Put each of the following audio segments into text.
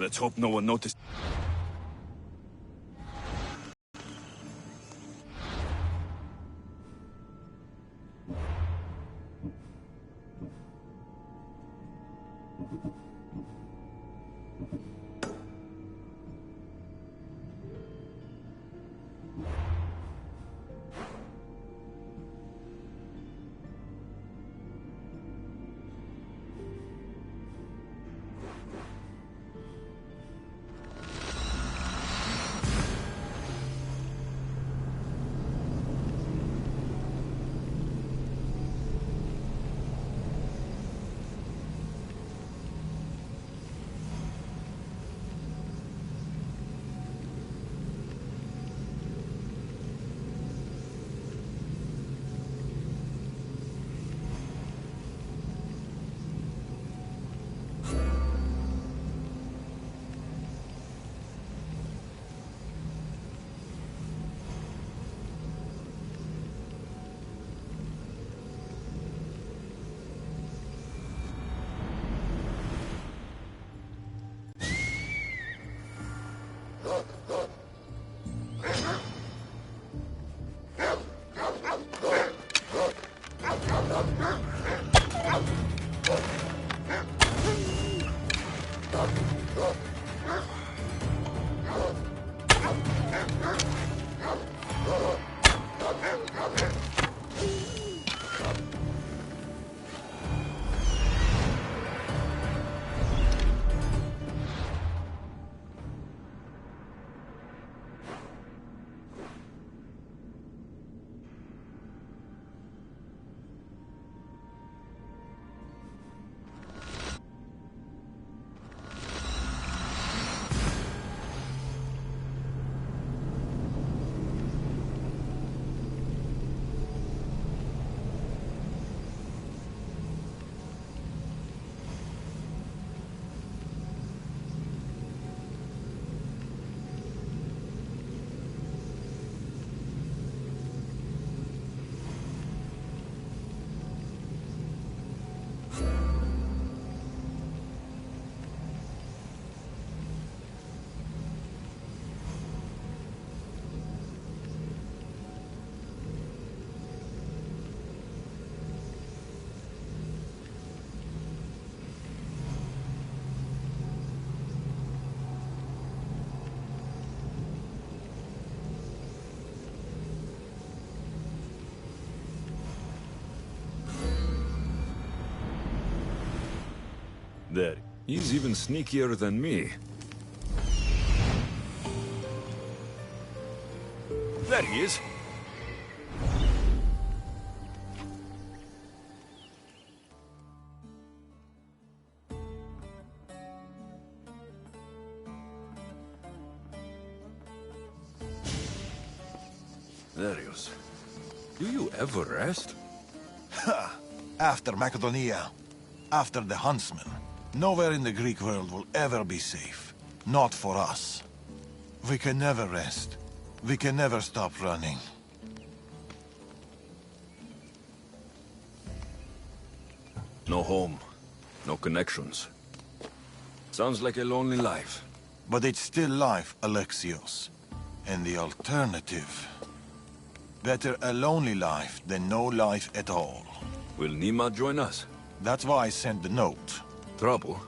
Let's hope no one noticed. There. He's even sneakier than me. There he is. Darius, do you ever rest? Ha! After Macedonia, after the Huntsman, nowhere in the Greek world will ever be safe. Not for us. We can never rest. We can never stop running. No home, no connections. Sounds like a lonely life. But it's still life, Alexios. And the alternative... Better a lonely life than no life at all. Will Nima join us? That's why I sent the note. Trouble?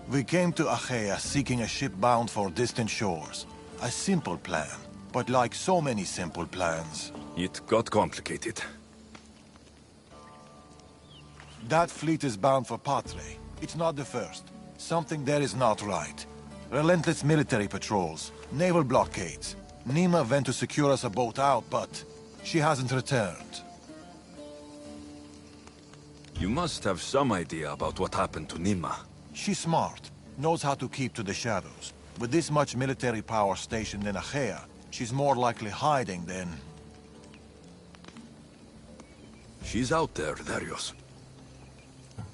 We came to Achaea seeking a ship bound for distant shores. A simple plan, but like so many simple plans... It got complicated. That fleet is bound for Patre. It's not the first. Something there is not right. Relentless military patrols, naval blockades. Nima went to secure us a boat out, but she hasn't returned. You must have some idea about what happened to Nima. She's smart, knows how to keep to the shadows. With this much military power stationed in Achaea, she's more likely hiding than... She's out there, Darius.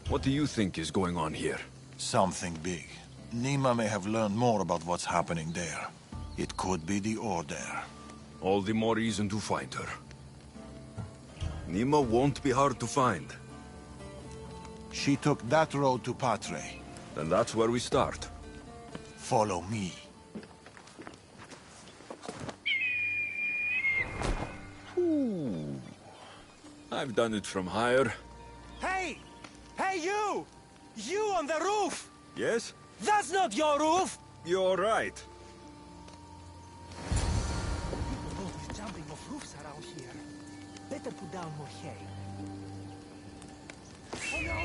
What do you think is going on here? Something big. Nima may have learned more about what's happening there. It could be the Order. All the more reason to find her. Nima won't be hard to find. She took that road to Patre. Then that's where we start. Follow me. Ooh. I've done it from higher. Hey! Hey, you! You on the roof! Yes? That's not your roof! You're right. People notice jumping off roofs around here. Better put down more hay. Oh no!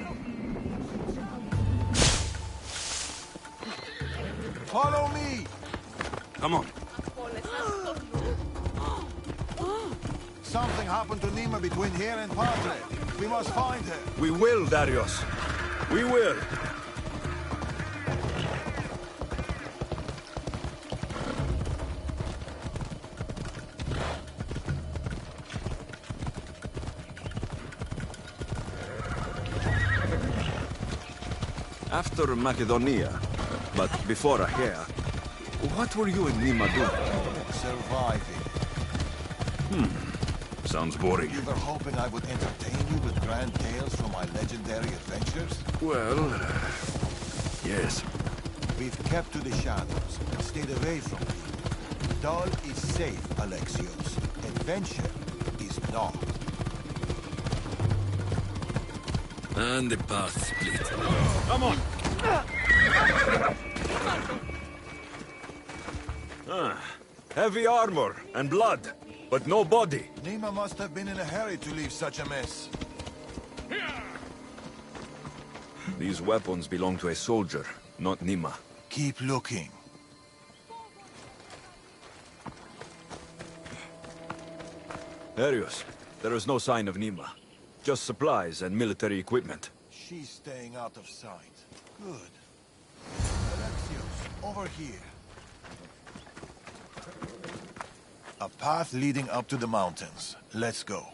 No! Follow me! Come on. Something happened to Nima between here and Padre. We must find her. We will, Darius. We will. After Macedonia, but before Achaea, what were you and Nima doing? Surviving. Sounds boring. You were hoping I would entertain you with grand tales from my legendary adventures? Well, yes. We've kept to the shadows and stayed away from people. Dol is safe, Alexios. Adventure is not. And the path split. Come on! Heavy armor and blood, but no body. Nima must have been in a hurry to leave such a mess. These weapons belong to a soldier, not Nima. Keep looking. Arius, there is no sign of Nima. Just supplies and military equipment. She's staying out of sight. Good. Alexios, over here. A path leading up to the mountains. Let's go.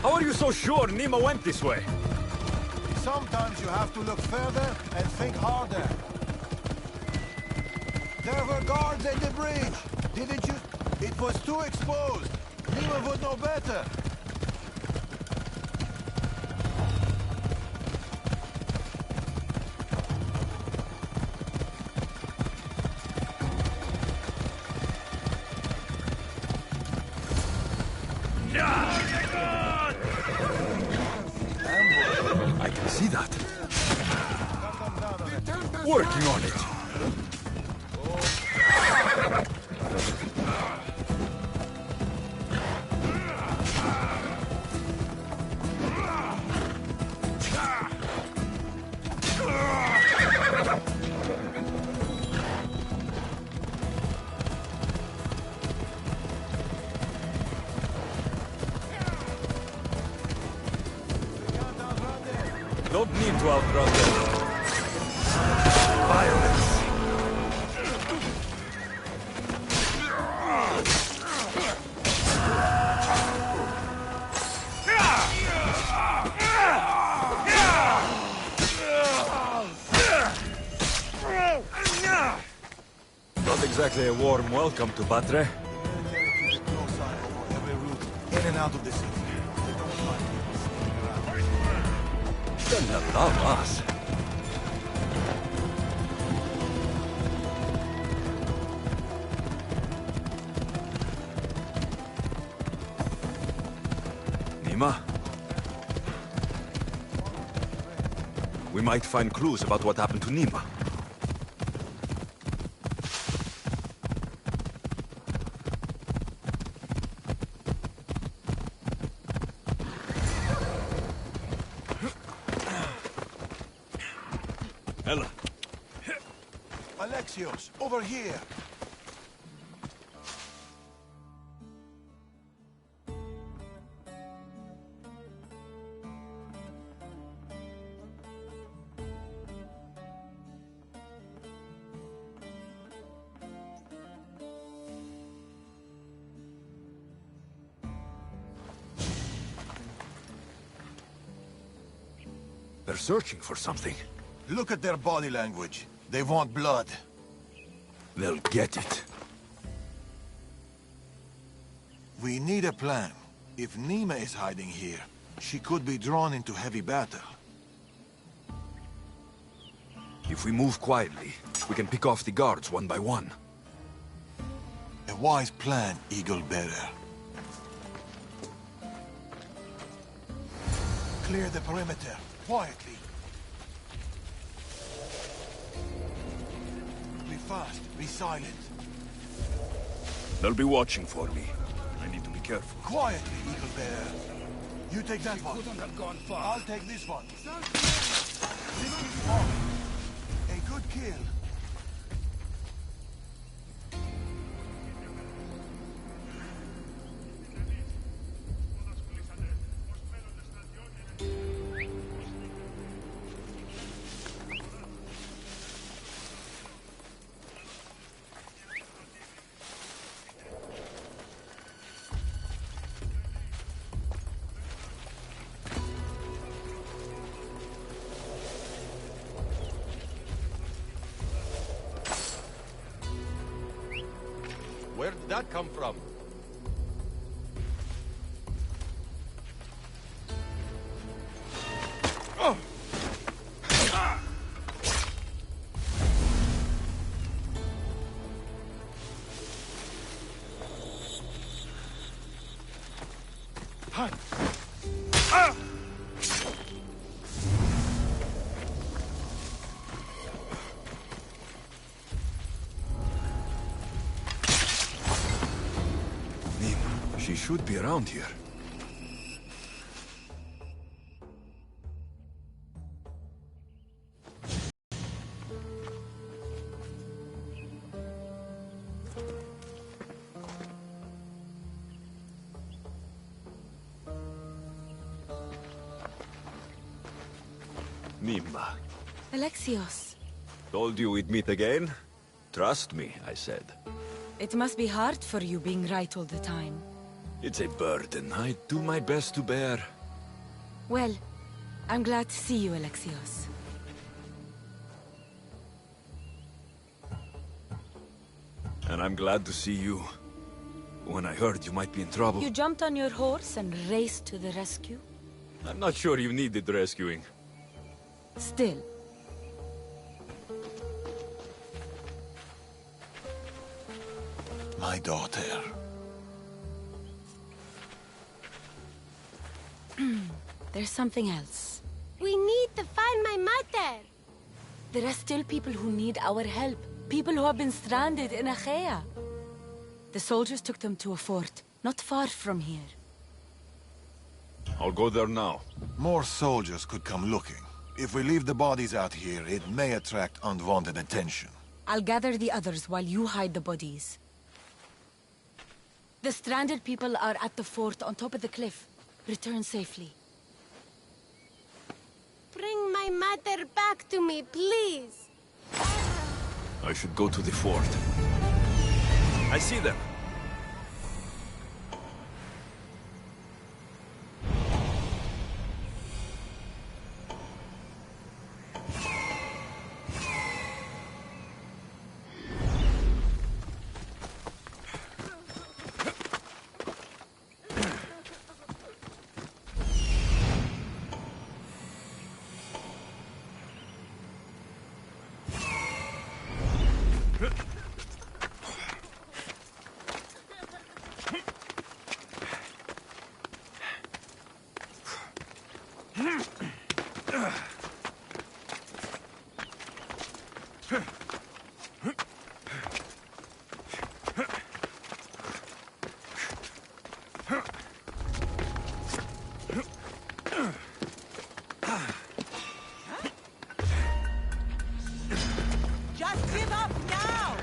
How are you so sure Nima went this way? Sometimes you have to look further and think harder. There were guards at the bridge. Didn't you? It was too exposed. Nima would know better. I can see that. Working on it. Don't need to outrun them. Violence. Not exactly a warm welcome to Patre. Military keeps a close eye over every route in and out of the city. They don't like people sneaking around. Then they love us. Nima? We might find clues about what happened to Nima. Ella. Alexios, over here. They're searching for something. Look at their body language. They want blood. They'll get it. We need a plan. If Nima is hiding here, she could be drawn into heavy battle. If we move quietly, we can pick off the guards one by one. A wise plan, Eagle Bearer. Clear the perimeter, quietly. Be fast, be silent. They'll be watching for me. I need to be careful. Quietly, Eagle Bearer. You take that one. Couldn't have gone far. I'll take this one. This is all. A good kill. Where did that come from? She should be around here. Nimba. Alexios, Told you we'd meet again? Trust me, I said. it must be hard for you being right all the time. It's a burden I do my best to bear. Well, I'm glad to see you, Alexios. And I'm glad to see you. When I heard you might be in trouble, You jumped on your horse and raced to the rescue? I'm not sure you needed rescuing. Still. My daughter. There's something else. We need to find my mother. There are still people who need our help. People who have been stranded in Achaea. The soldiers took them to a fort, not far from here. I'll go there now. More soldiers could come looking. If we leave the bodies out here, it may attract unwanted attention. I'll gather the others while you hide the bodies. The stranded people are at the fort on top of the cliff. Return safely. Bring my mother back to me, please. I should go to the fort. I see them. Just give up now!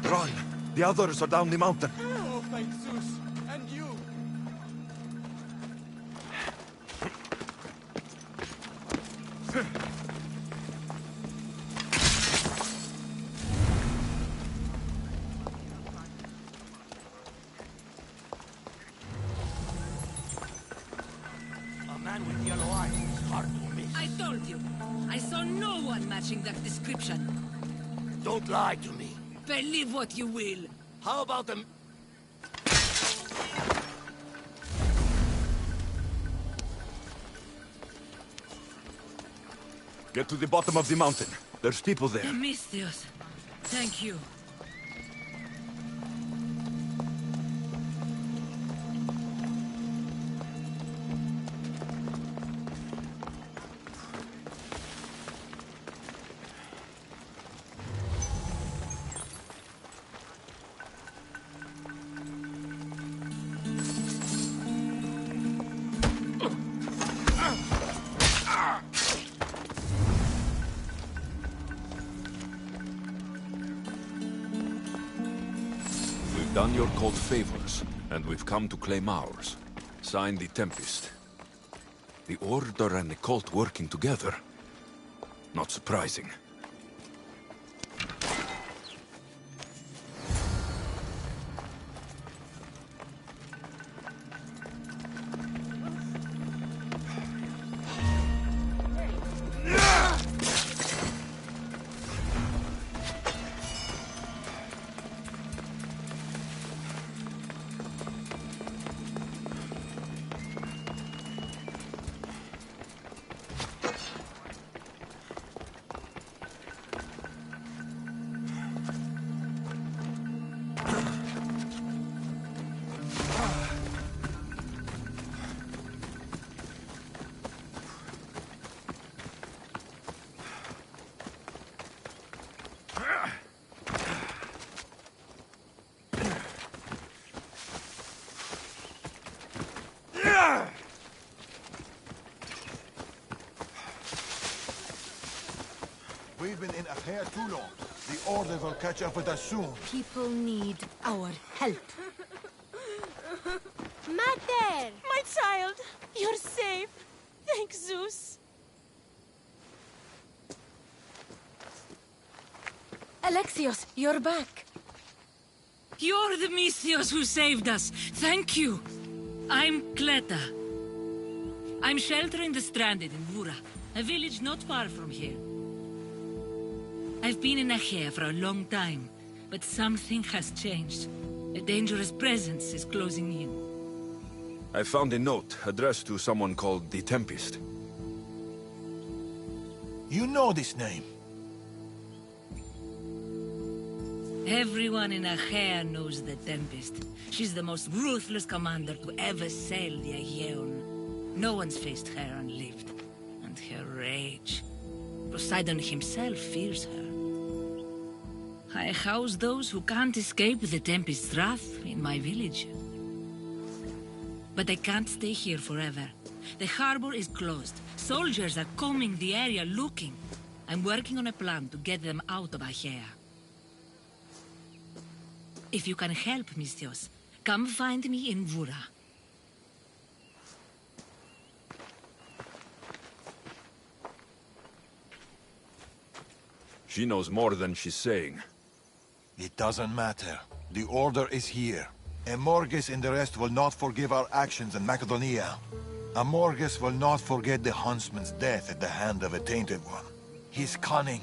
Run! The others are down the mountain. Oh, thank Zeus! And you! A man with yellow eyes is hard to miss. I told you. I saw no one matching that description. Don't lie to me. Believe what you will. How about them? Get to the bottom of the mountain. There's people there. Misthios, thank you. We've done your cult favors, and we've come to claim ours. Sign the Tempest. The Order and the cult working together? Not surprising. We've been in Achaea too long. The Order will catch up with us soon. People need our help. Mater! My child, you're safe. Thank Zeus. Alexios, you're back. You're the Misthios who saved us. Thank you. I'm Cleta. I'm sheltering the stranded in Vura, a village not far from here. I've been in Achaea for a long time, but something has changed. A dangerous presence is closing in. I found a note addressed to someone called the Tempest. You know this name. Everyone in Achaea knows the Tempest. She's the most ruthless commander to ever sail the Aegean. No one's faced her and lived. And her rage. Poseidon himself fears her. I house those who can't escape the Tempest's wrath in my village. But I can't stay here forever. The harbor is closed. Soldiers are combing the area looking. I'm working on a plan to get them out of Achaea. If you can help, Misthios, come find me in Vura. She knows more than she's saying. It doesn't matter. The Order is here. Amorges and the rest will not forgive our actions in Macedonia. Amorges will not forget the huntsman's death at the hand of a tainted one. His cunning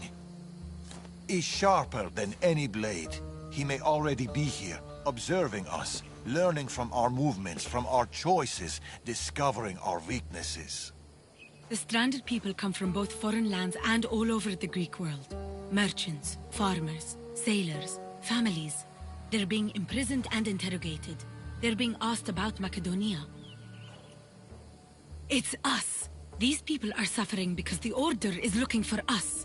is sharper than any blade. He may already be here, observing us, learning from our movements, from our choices, discovering our weaknesses. The stranded people come from both foreign lands and all over the Greek world. Merchants, farmers, sailors, families. They're being imprisoned and interrogated. They're being asked about Macedonia. It's us. These people are suffering because the Order is looking for us.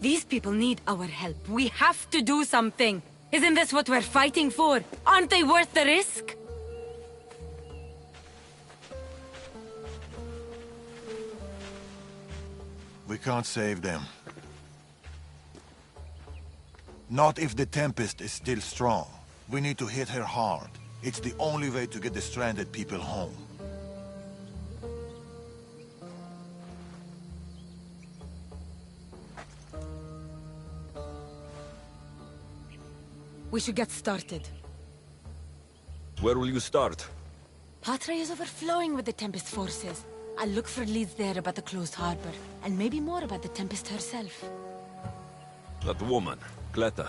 These people need our help. We have to do something. Isn't this what we're fighting for? Aren't they worth the risk? We can't save them. Not if the Tempest is still strong. We need to hit her hard. It's the only way to get the stranded people home. We should get started. Where will you start? Patre is overflowing with the Tempest forces. I'll look for leads there about the closed harbor, and maybe more about the Tempest herself. That woman, Cleta.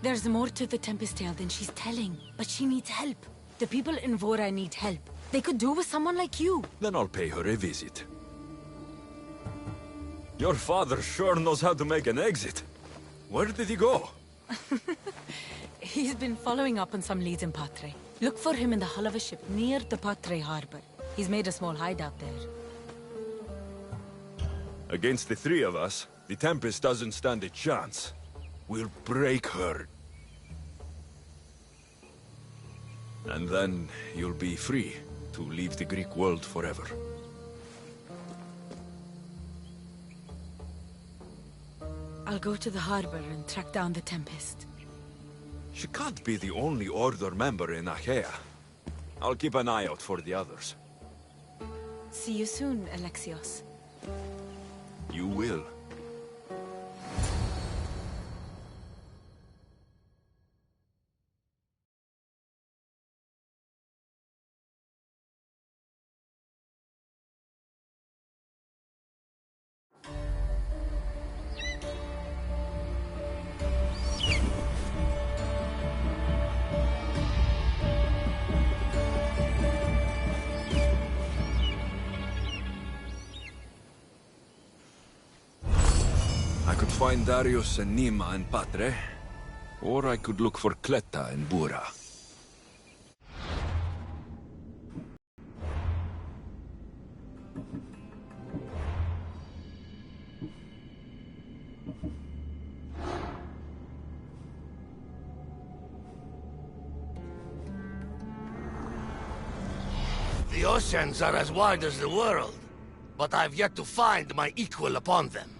There's more to the Tempest tale than she's telling, but she needs help. The people in Vora need help. They could do with someone like you. Then I'll pay her a visit. Your father sure knows how to make an exit. Where did he go? He's been following up on some leads in Patre. Look for him in the hull of a ship near the Patre harbor. He's made a small hideout there. Against the three of us, the Tempest doesn't stand a chance. We'll break her. And then you'll be free to leave the Greek world forever. I'll go to the harbor and track down the Tempest. She can't be the only Order member in Achaea. I'll keep an eye out for the others. See you soon, Alexios. You will. I could find Darius and Nima and Patre, or I could look for Cleta and Bura. The oceans are as wide as the world, but I've yet to find my equal upon them.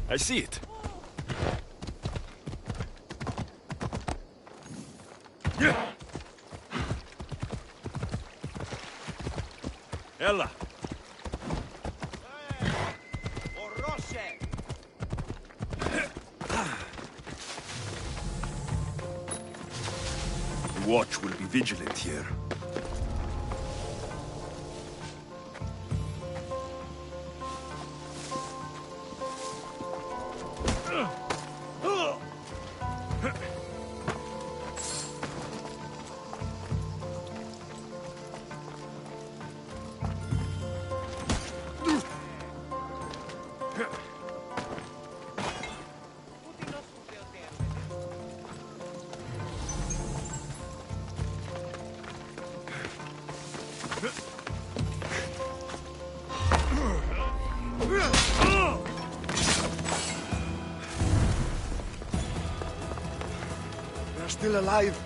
I see it. Ella! The watch will be vigilant here. They're still alive.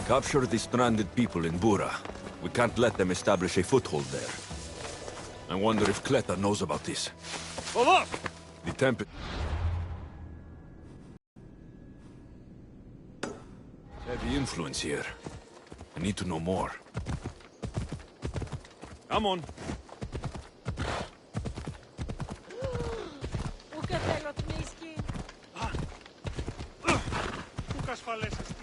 Capture the stranded people in Bura. We can't let them establish a foothold there. I wonder if Kleta knows about this. Well, look! The Tempest... Heavy influence here. I need to know more. Come on. Ασφαλέσαστε.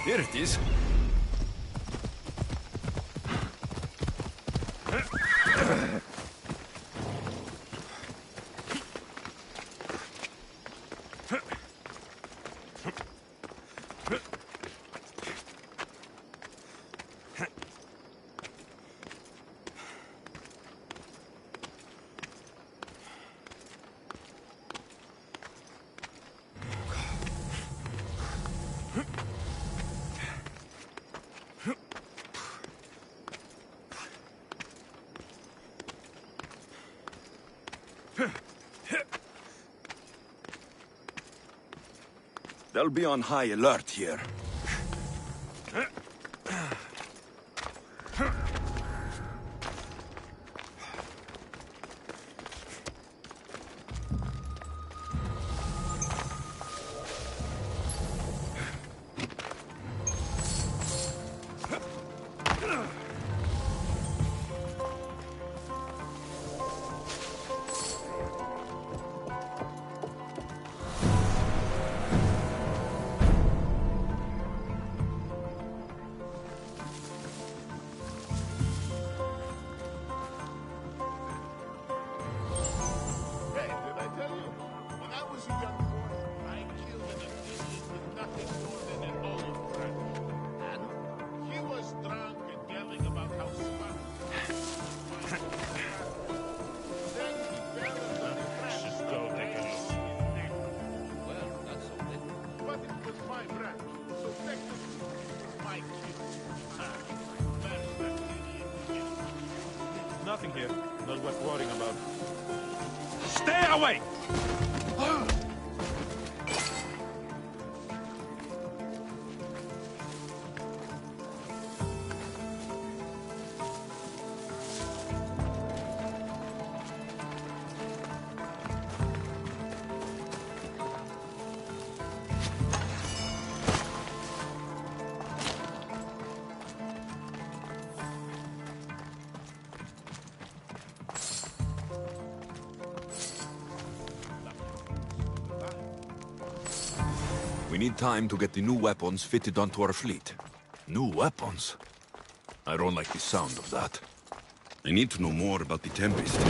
Here it is. They'll be on high alert here. working here. Not worth worrying about. Stay away! We need time to get the new weapons fitted onto our fleet. New weapons? I don't like the sound of that. I need to know more about the Tempest.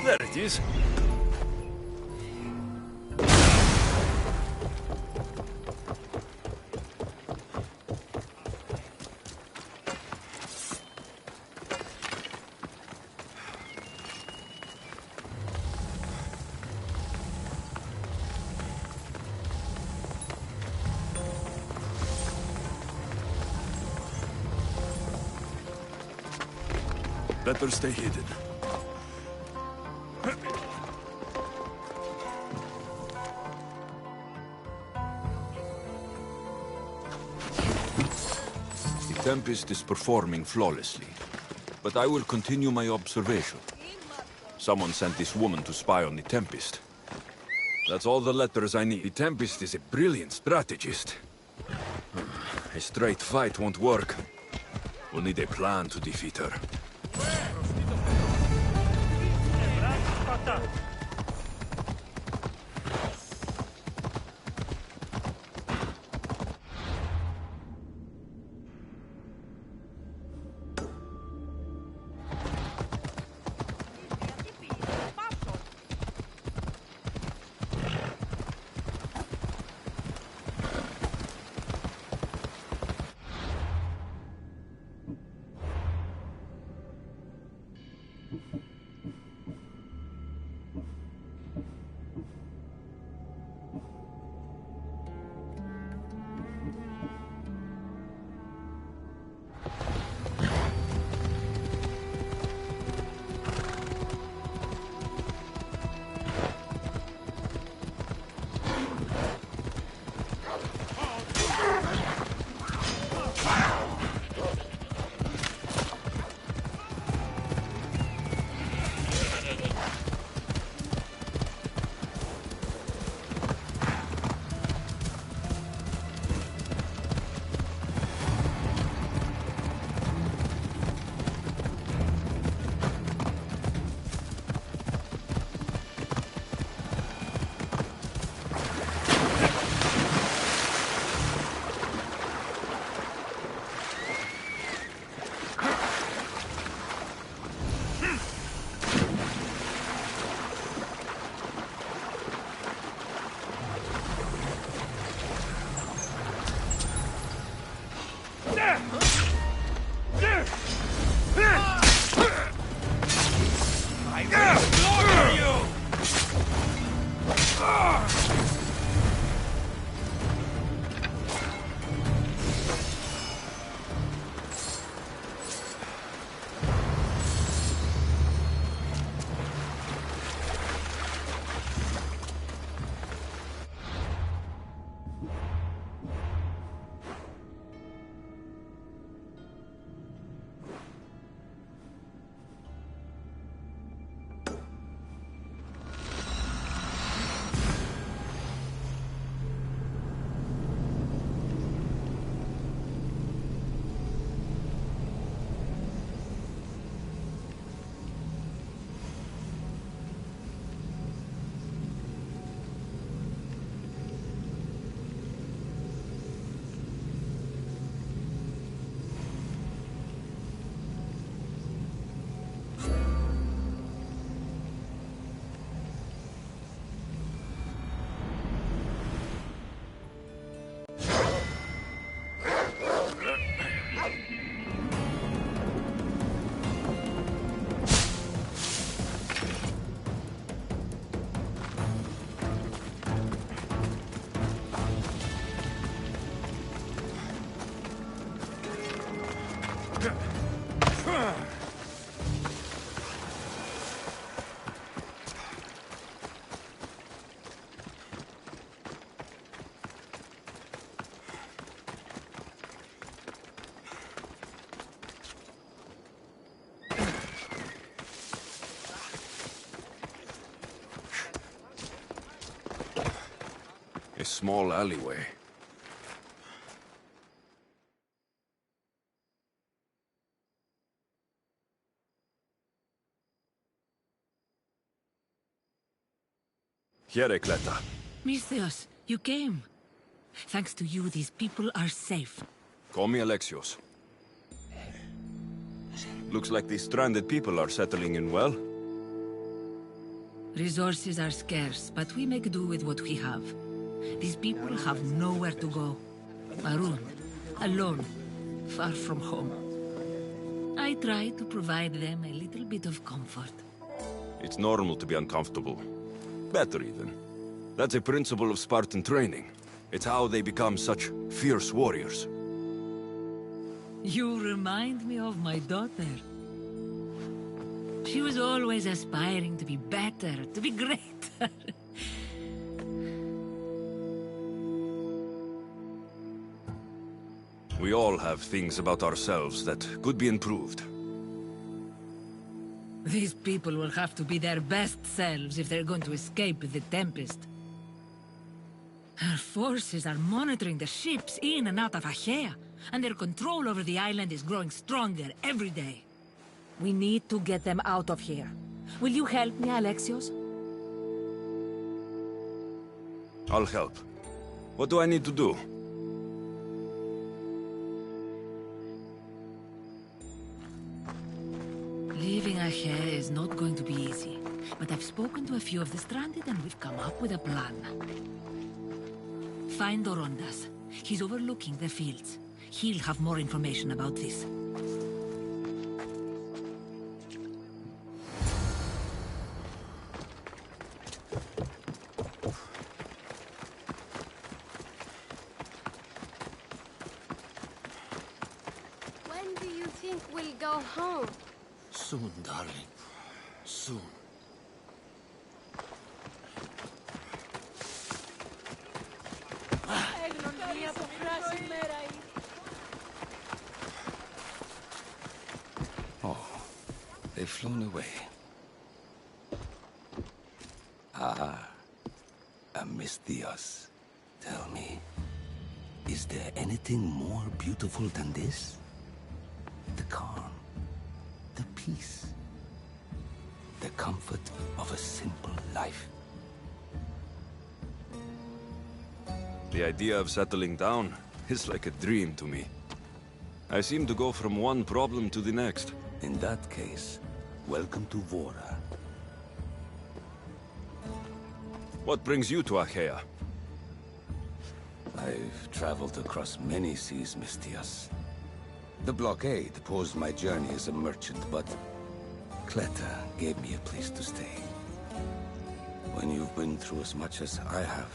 There it is. Better stay hidden. The Tempest is performing flawlessly, but I will continue my observation. Someone sent this woman to spy on the Tempest. That's all the letters I need. The Tempest is a brilliant strategist. A straight fight won't work. We'll need a plan to defeat her. A small alleyway. Here, Cleta. Misthios, you came. Thanks to you, these people are safe. Call me Alexios. Looks like these stranded people are settling in well. Resources are scarce, but we make do with what we have. These people have nowhere to go. Marooned, alone, far from home. I try to provide them a little bit of comfort. It's normal to be uncomfortable. Better even. That's a principle of Spartan training. It's how they become such fierce warriors. You remind me of my daughter. She was always aspiring to be better, to be greater. We all have things about ourselves that could be improved. These people will have to be their best selves if they're going to escape the Tempest. Our forces are monitoring the ships in and out of Achaea, and their control over the island is growing stronger every day. We need to get them out of here. Will you help me, Alexios? I'll help. What do I need to do? Leaving Achaea is not going to be easy, but I've spoken to a few of the stranded and we've come up with a plan. Find Orondas. He's overlooking the fields. He'll have more information about this. When do you think we'll go home? Soon, darling. Soon. Oh, they've flown away. Misthios, tell me, is there anything more beautiful than this? The calm, the peace, the comfort of a simple life. The idea of settling down is like a dream to me. I seem to go from one problem to the next. In that case, welcome to Vora. What brings you to Achaea? I've traveled across many seas, Misthios. The blockade paused my journey as a merchant, but Cleta gave me a place to stay. When you've been through as much as I have,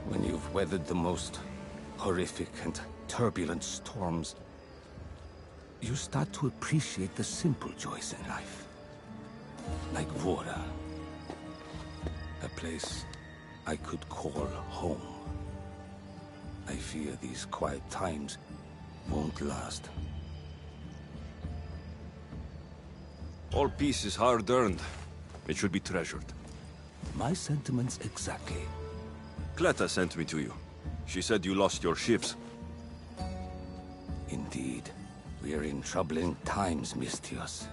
when you've weathered the most horrific and turbulent storms, you start to appreciate the simple joys in life. Like Vora. A place I could call home. I fear these quiet times won't last. All peace is hard-earned. It should be treasured. My sentiments exactly. Cleta sent me to you. She said you lost your ships. Indeed. We are in troubling times, Misthios.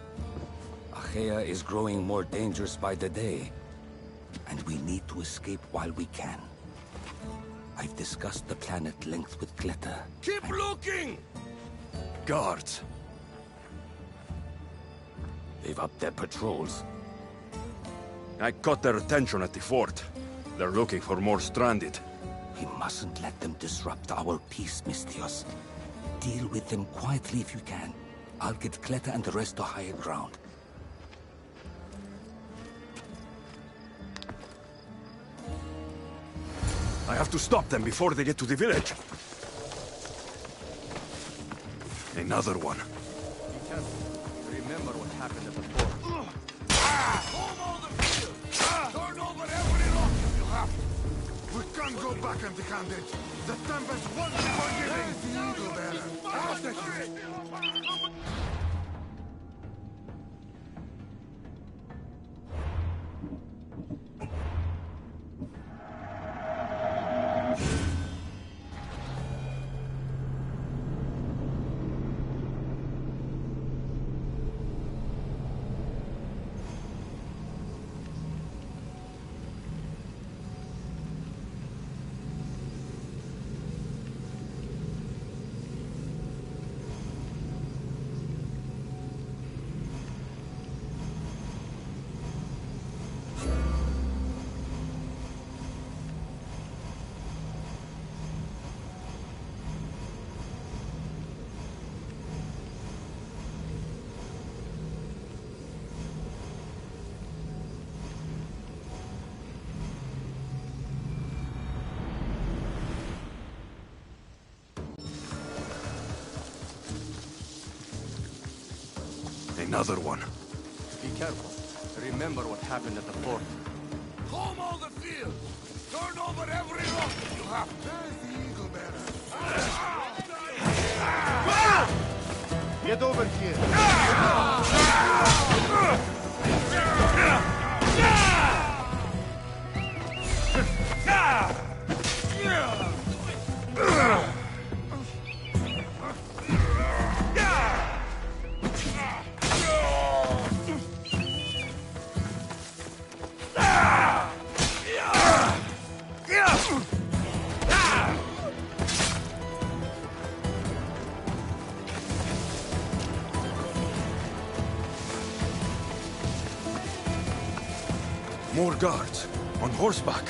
Achaea is growing more dangerous by the day, and we need to escape while we can. I've discussed the plan at length with Cleta. Keep looking! Guards! They've upped their patrols. I caught their attention at the fort. They're looking for more stranded. We mustn't let them disrupt our peace, Misthios. Deal with them quietly if you can. I'll get Cleta and the rest to higher ground. I have to stop them before they get to the village. Another one. Be careful. Remember what happened at the fort. Hold all the field! Turn over every rock if you have to! We can't go back empty-handed. The Tempest won't be forgiving. The Eagle Bearer. I'll take you. Another one. Be careful. Remember what happened at the fort. Comb all the fields! Turn over every rock if you have to! There's the eagle bearer. Get over here! More guards. On horseback.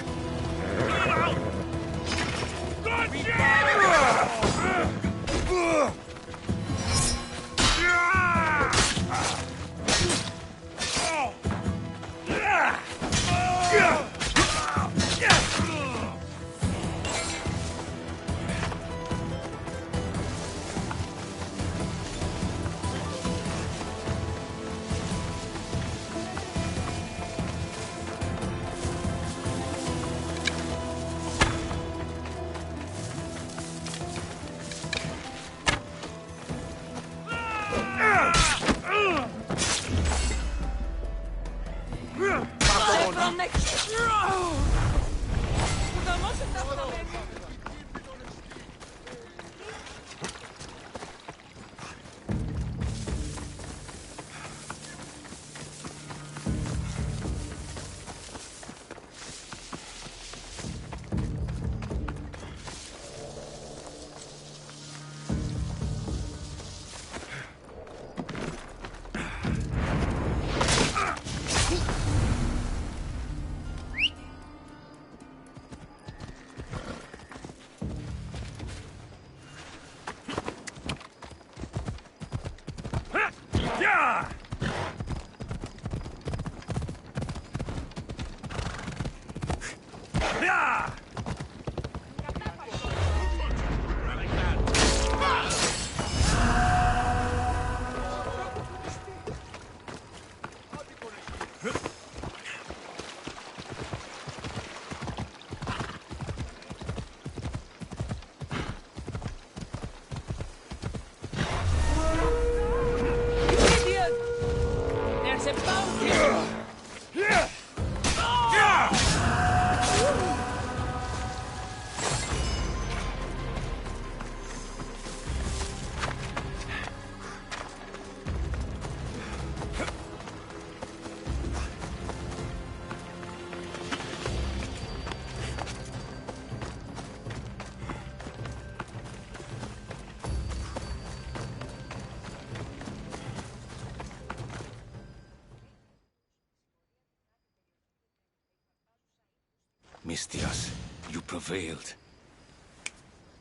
Mistias, you prevailed.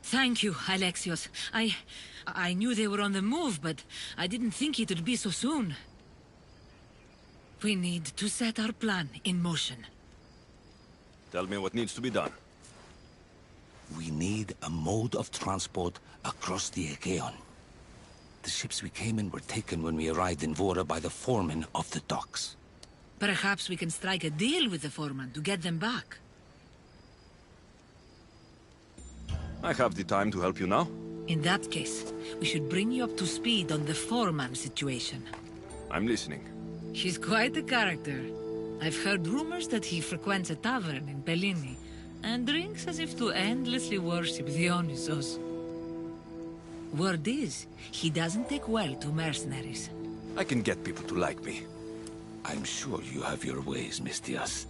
Thank you, Alexios. I knew they were on the move, but I didn't think it would be so soon. We need to set our plan in motion. Tell me what needs to be done. We need a mode of transport across the Aegean. The ships we came in were taken when we arrived in Vora by the foreman of the docks. Perhaps we can strike a deal with the foreman to get them back. I have the time to help you now. In that case, we should bring you up to speed on the foreman situation. I'm listening. He's quite a character. I've heard rumors that he frequents a tavern in Pellini, and drinks as if to endlessly worship Dionysos. Word is, he doesn't take well to mercenaries. I can get people to like me. I'm sure you have your ways, Mistias.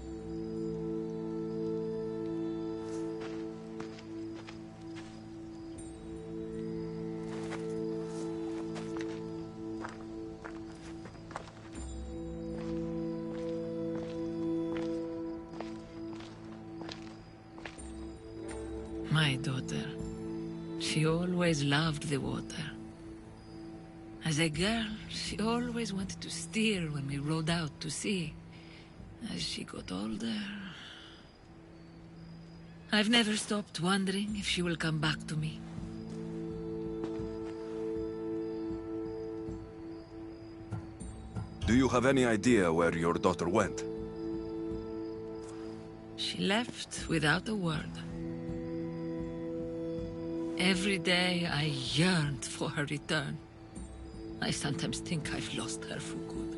My daughter. She always loved the water. As a girl, she always wanted to steer when we rode out to sea. As she got older... I've never stopped wondering if she will come back to me. Do you have any idea where your daughter went? She left without a word. Every day I yearned for her return. I sometimes think I've lost her for good.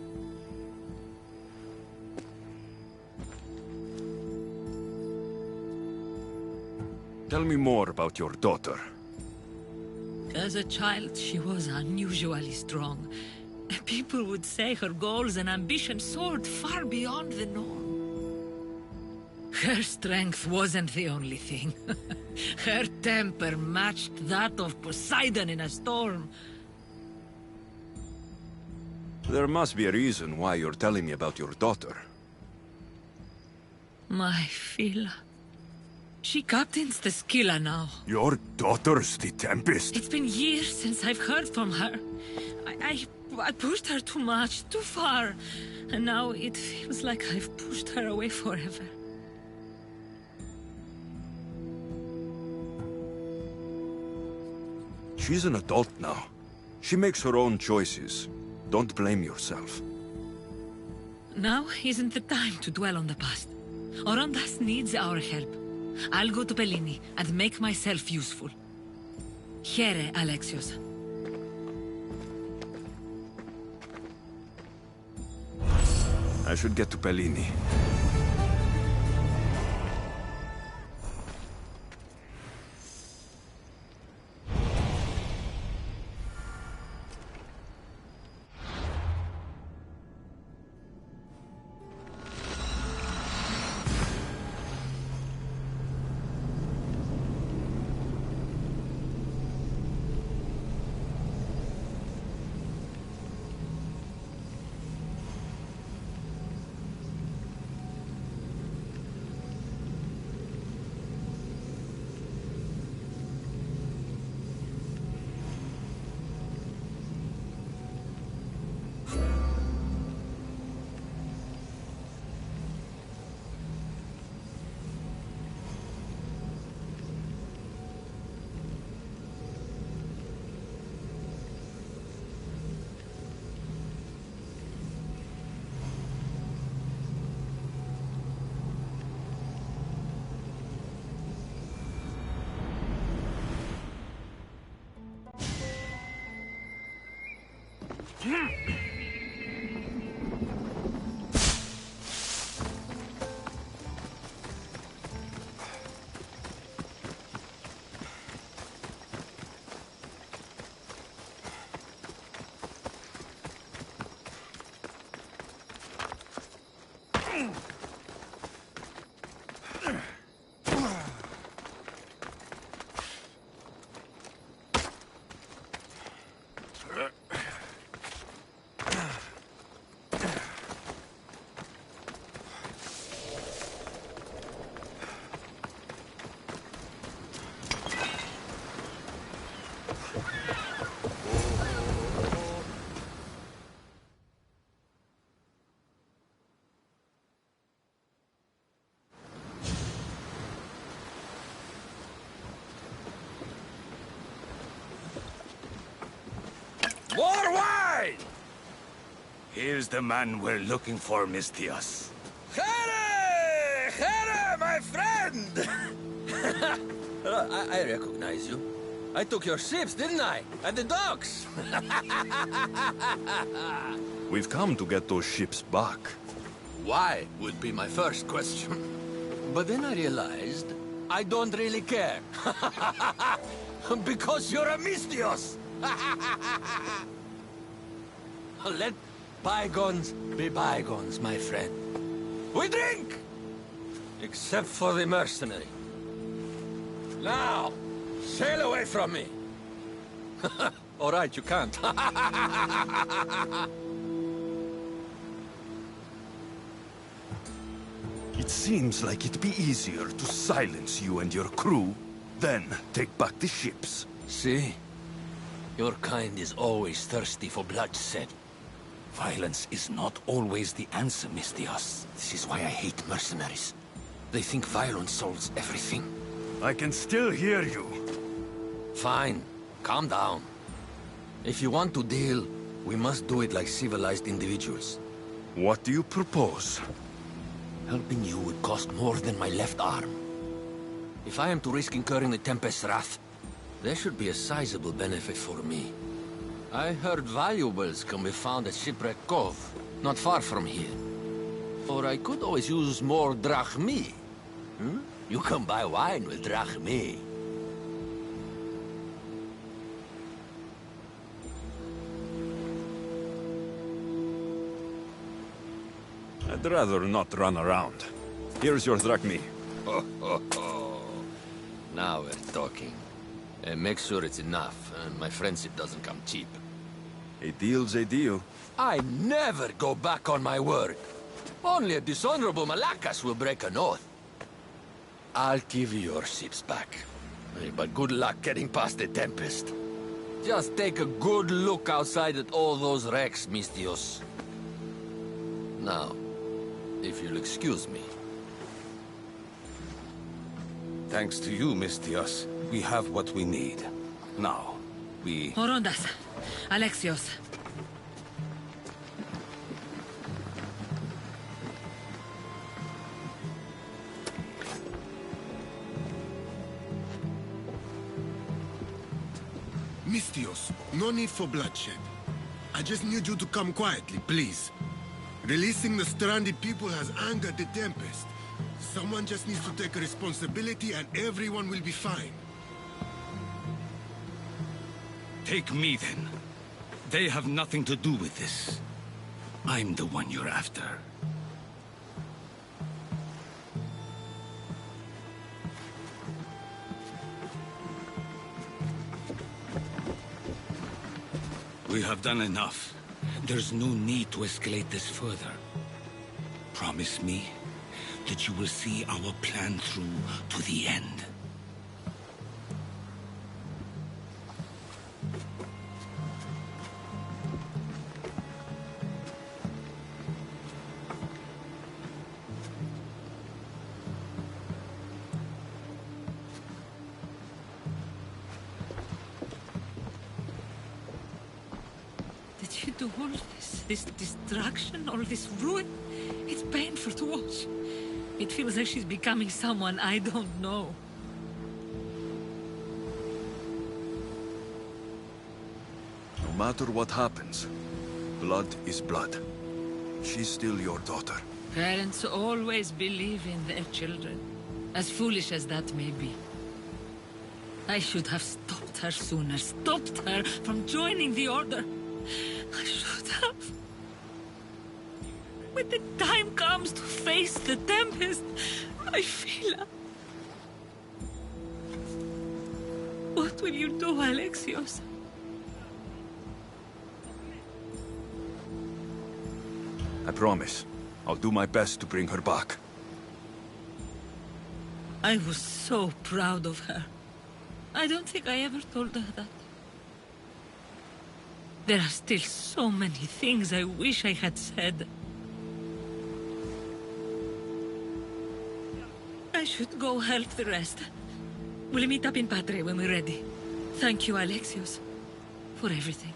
Tell me more about your daughter. As a child, she was unusually strong. People would say her goals and ambitions soared far beyond the norm. Her strength wasn't the only thing. Her temper matched that of Poseidon in a storm. There must be a reason why you're telling me about your daughter. My Phila. She captains the Scylla now. Your daughter's the Tempest? It's been years since I've heard from her. I pushed her too much, too far. And now it feels like I've pushed her away forever. She's an adult now. She makes her own choices. Don't blame yourself. Now isn't the time to dwell on the past. Orondas needs our help. I'll go to Bellini and make myself useful. Here, Alexios. I should get to Bellini. More wine! Here's the man we're looking for, Mistios. Here! Here, my friend! I recognize you. I took your ships, didn't I? At the docks! We've come to get those ships back. Why would be my first question. But then I realized I don't really care. Because you're a Mistios! Let bygones be bygones, my friend. We drink! Except for the mercenary. Now, sail away from me. All right, you can't. It seems like it'd be easier to silence you and your crew, then take back the ships. See? Your kind is always thirsty for bloodshed. Violence is not always the answer, Mistios. This is why I hate mercenaries. They think violence solves everything. I can still hear you. Fine. Calm down. If you want to deal, We must do it like civilized individuals. What do you propose? Helping you would cost more than my left arm. If I am to risk incurring the Tempest's wrath, there should be a sizable benefit for me. I heard valuables can be found at Shipwreck Cove, not far from here. Or I could always use more drachmi. Hmm? You can buy wine with drachmi. I'd rather not run around. Here's your drachmi. Ho, ho, ho. Now we're talking. Make sure it's enough, and my friendship doesn't come cheap. A deal's a deal. I never go back on my word. Only a dishonorable Malakas will break an oath. I'll give you your ships back. But good luck getting past the Tempest. Just take a good look outside at all those wrecks, Mistios. Now, if you'll excuse me. Thanks to you, Mistios, we have what we need. Now, we... Orondas. Alexios. Mistios, no need for bloodshed. I just need you to come quietly, please. Releasing the stranded people has angered the Tempest. Someone just needs to take responsibility and everyone will be fine. Take me, then. They have nothing to do with this. I'm the one you're after. We have done enough. There's no need to escalate this further. Promise me that you will see our plan through to the end. Did you do all this? This destruction, all this ruin? It's painful to watch. It feels like she's becoming someone I don't know. No matter what happens, blood is blood. She's still your daughter. Parents always believe in their children, as foolish as that may be. I should have stopped her sooner, stopped her from joining the Order. I should have. When the time comes to face the Tempest, I feel... What will you do, Alexios? I promise. I'll do my best to bring her back. I was so proud of her. I don't think I ever told her that. There are still so many things I wish I had said. I should go help the rest. We'll meet up in Patre when we're ready. Thank you, Alexios, for everything.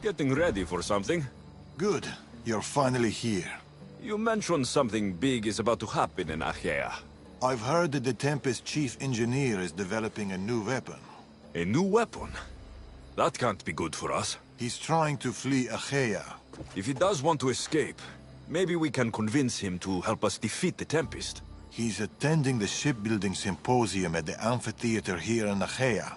Getting ready for something? Good. You're finally here. You mentioned something big is about to happen in Achaea. I've heard that the Tempest chief engineer is developing a new weapon. A new weapon? That can't be good for us. He's trying to flee Achaea. If he does want to escape, maybe we can convince him to help us defeat the Tempest. He's attending the shipbuilding symposium at the amphitheater here in Achaea.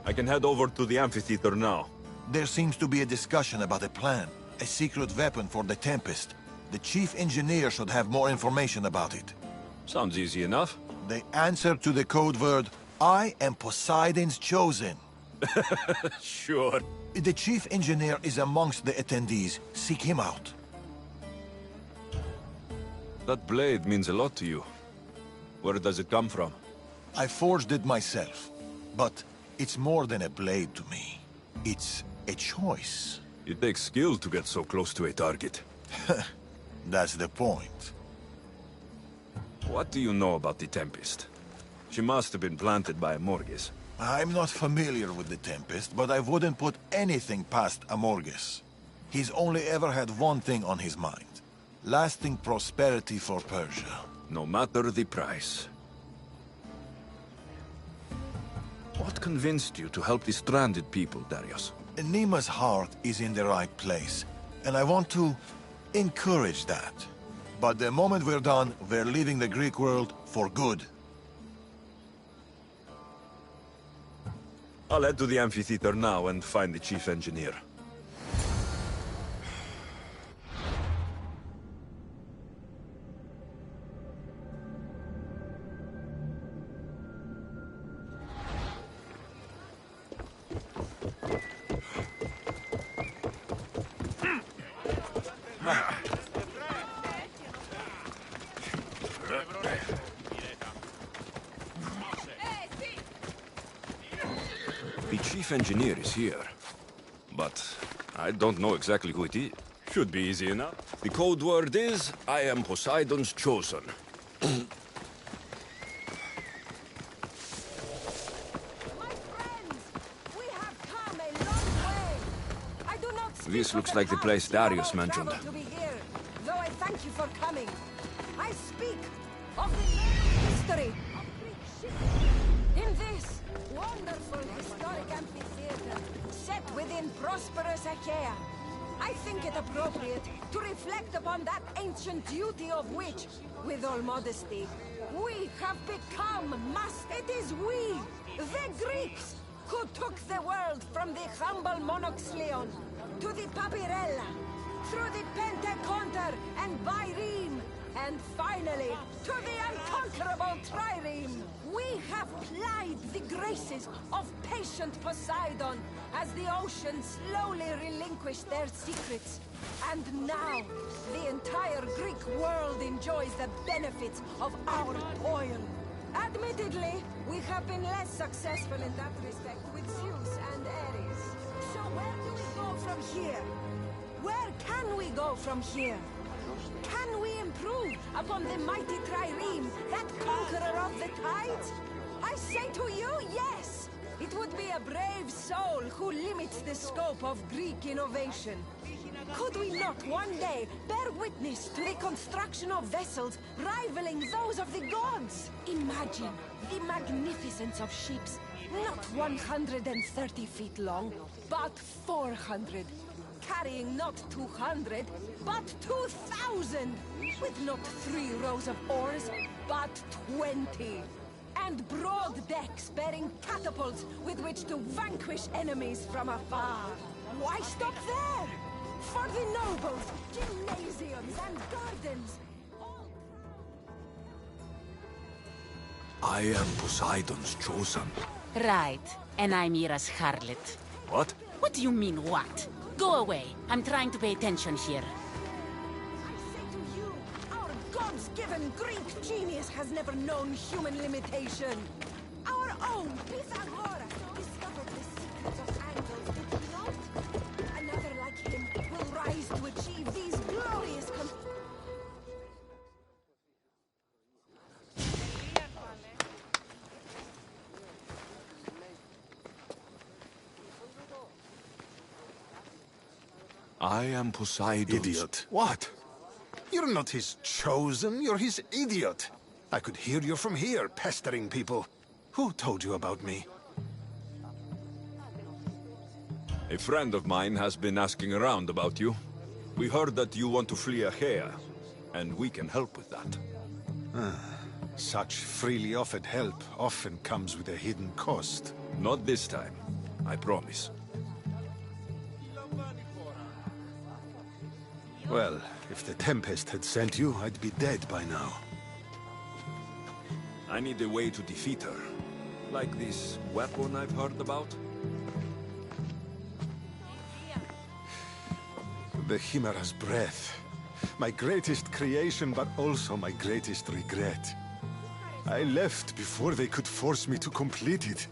I can head over to the amphitheater now. There seems to be a discussion about a plan. A secret weapon for the Tempest. The chief engineer should have more information about it. Sounds easy enough. The answer to the code word, I am Poseidon's chosen. Sure. The chief engineer is amongst the attendees. Seek him out. That blade means a lot to you. Where does it come from? I forged it myself. But it's more than a blade to me. It's a choice. It takes skill to get so close to a target. That's the point. What do you know about the Tempest? She must have been planted by Amorges. I'm not familiar with the Tempest, but I wouldn't put anything past Amorges. He's only ever had one thing on his mind. Lasting prosperity for Persia. No matter the price. What convinced you to help the stranded people, Darius? Nima's heart is in the right place, and I want to encourage that. But the moment we're done, we're leaving the Greek world for good. I'll head to the amphitheater now and find the chief engineer. The chief engineer is here, but I don't know exactly who it is. Should be easy enough. The code word is, I am Poseidon's chosen. This looks like the place Darius mentioned. To be here, though I thank you for coming. I speak of the history of Greek shipping. In this wonderful historic amphitheater, set within prosperous Achaea, I think it appropriate to reflect upon that ancient duty of which, with all modesty, we have become masters. It is we, the Greeks, who took the world from the humble Monoxleon to the Papyrella, through the Pentaconter and Byrene, and finally to the unconquerable Trireme. We have plied the graces of patient Poseidon as the oceans slowly relinquished their secrets. And now, the entire Greek world enjoys the benefits of our toil. Admittedly, we have been less successful in that respect with Zeus and Ares. So where do we go from here? Where can we go from here? Can we improve upon the mighty Trireme, that conqueror of the tides? I say to you, yes! It would be a brave soul who limits the scope of Greek innovation. Could we not one day bear witness to the construction of vessels rivaling those of the gods? Imagine the magnificence of ships, not 130 feet long, but 400. Carrying not 200, but 2,000! With not 3 rows of oars, but 20. and broad decks bearing catapults with which to vanquish enemies from afar. Why stop there? For the nobles, gymnasiums and gardens. I am Poseidon's chosen. Right, and I'm Mira's harlot. What? What do you mean, what? Go away. I'm trying to pay attention here. I say to you, our gods-given Greek genius has never known human limitation. Our own Pythagoras discovered the secrets of angles, did he not? Another like him will rise to achieve these glorious I am Poseidon's... Idiot. What? You're not his chosen, you're his idiot. I could hear you from here, pestering people. Who told you about me? A friend of mine has been asking around about you. We heard that you want to flee Achaea, and we can help with that. Such freely offered help often comes with a hidden cost. Not this time, I promise. Well, if the Tempest had sent you, I'd be dead by now. I need a way to defeat her. Like this weapon I've heard about? The Chimera's breath. My greatest creation, but also my greatest regret. I left before they could force me to complete it.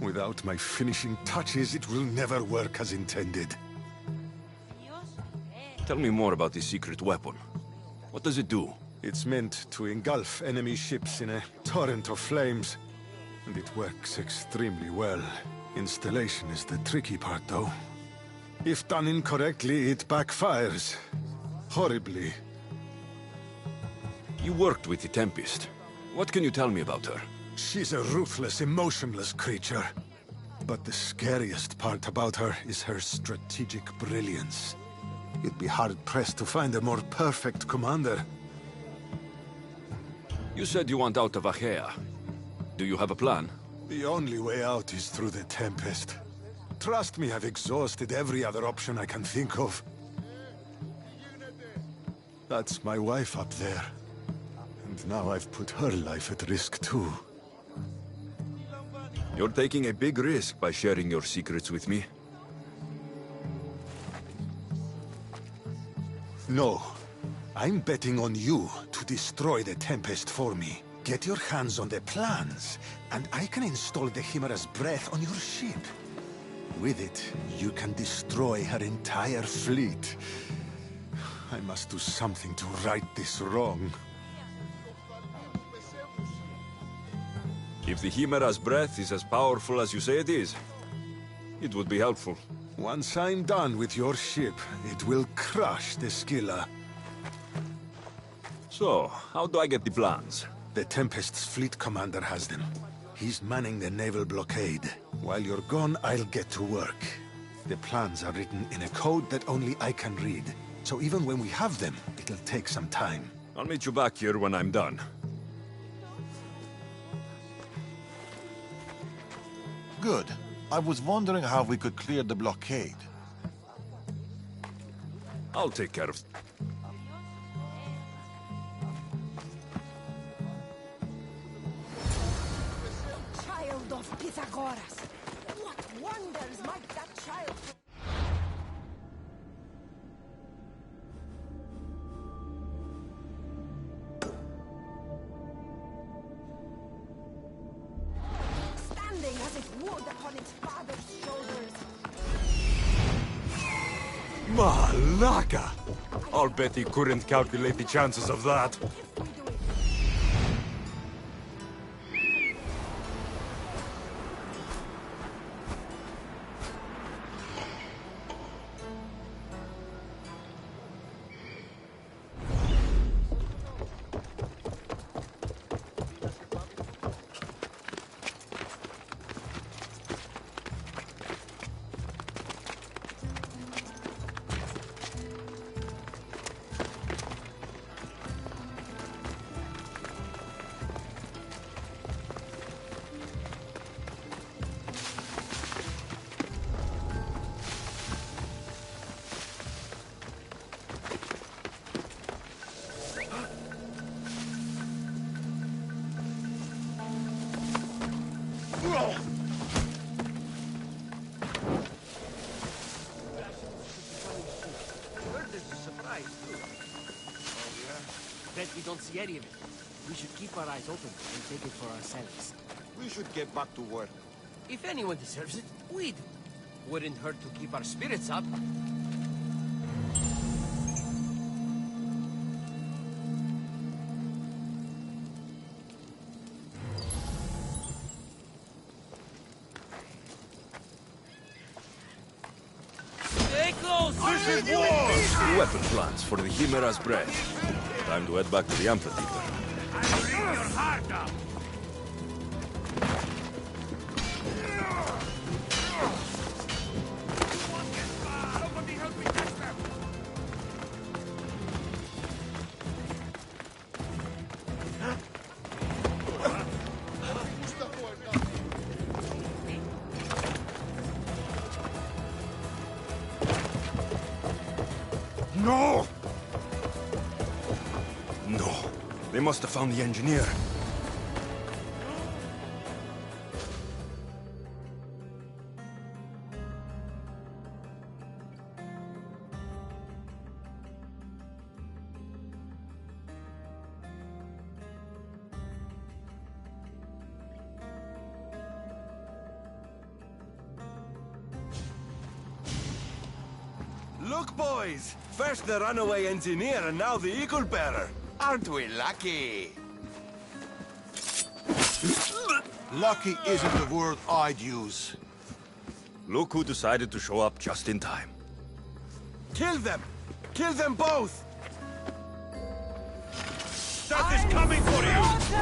Without my finishing touches, it will never work as intended. Tell me more about this secret weapon. What does it do? It's meant to engulf enemy ships in a torrent of flames. And it works extremely well. Installation is the tricky part, though. If done incorrectly, it backfires. Horribly. You worked with the Tempest. What can you tell me about her? She's a ruthless, emotionless creature. But the scariest part about her is her strategic brilliance. You'd be hard-pressed to find a more perfect commander. You said you want out of Achaea. Do you have a plan? The only way out is through the Tempest. Trust me, I've exhausted every other option I can think of. That's my wife up there. And now I've put her life at risk too. You're taking a big risk by sharing your secrets with me. No. I'm betting on you to destroy the Tempest for me. Get your hands on the plans, and I can install the Chimera's breath on your ship. With it, you can destroy her entire fleet. I must do something to right this wrong. If the Chimera's breath is as powerful as you say it is, it would be helpful. Once I'm done with your ship, it will crush the Scylla. So, how do I get the plans? The Tempest's fleet commander has them. He's manning the naval blockade. While you're gone, I'll get to work. The plans are written in a code that only I can read. So even when we have them, it'll take some time. I'll meet you back here when I'm done. Good. I was wondering how we could clear the blockade. I'll take care of... child of Pythagoras. What wonders might that child... standing as it would upon its father's shoulders. Malaka! I'll bet he couldn't calculate the chances of that. Bet we don't see any of it. We should keep our eyes open and take it for ourselves. We should get back to work. If anyone deserves it, we'd. Wouldn't hurt to keep our spirits up. Stay close! This is war! Weapon plans for the Chimera's breath. Time to head back to the amphitheater. I'll rip your heart out! No! No. They must have found the engineer. Look, boys! First the runaway engineer and now the eagle bearer. Aren't we lucky? Lucky isn't the word I'd use. Look who decided to show up just in time. Kill them! Kill them both! Death is coming for you!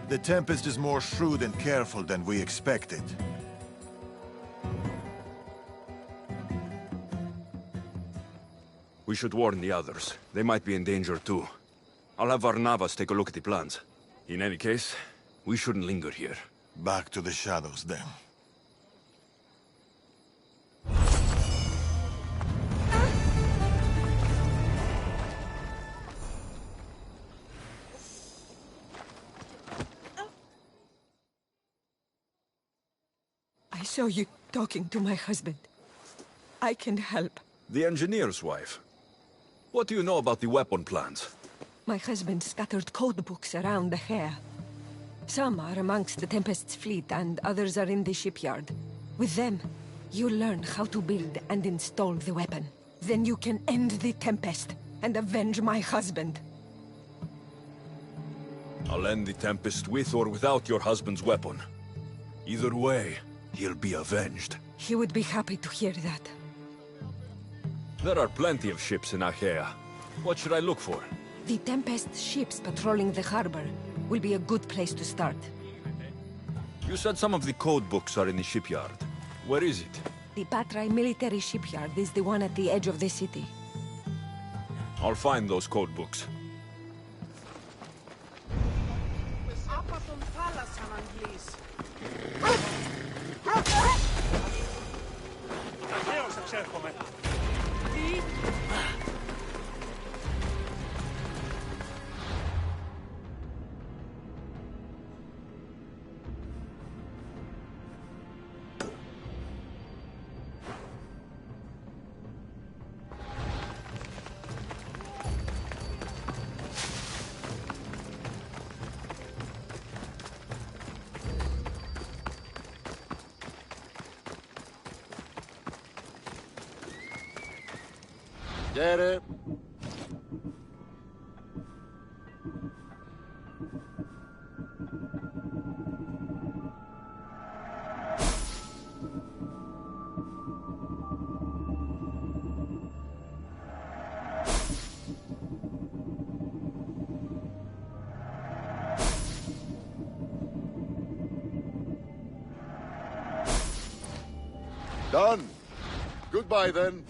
The Tempest is more shrewd and careful than we expected. We should warn the others. They might be in danger too. I'll have Varnavas take a look at the plans. In any case, we shouldn't linger here. Back to the shadows, then. I saw you talking to my husband. I can help. The engineer's wife. What do you know about the weapon plans? My husband scattered code books around the hair. Some are amongst the Tempest's fleet, and others are in the shipyard. With them, you learn how to build and install the weapon. Then you can end the Tempest and avenge my husband. I'll end the Tempest with or without your husband's weapon. Either way, he'll be avenged. He would be happy to hear that. There are plenty of ships in Achaea. What should I look for? The Tempest ships patrolling the harbor will be a good place to start. You said some of the code books are in the shipyard. Where is it? The Patrai military shipyard is the one at the edge of the city. I'll find those code books. Get it? Done. Goodbye, then.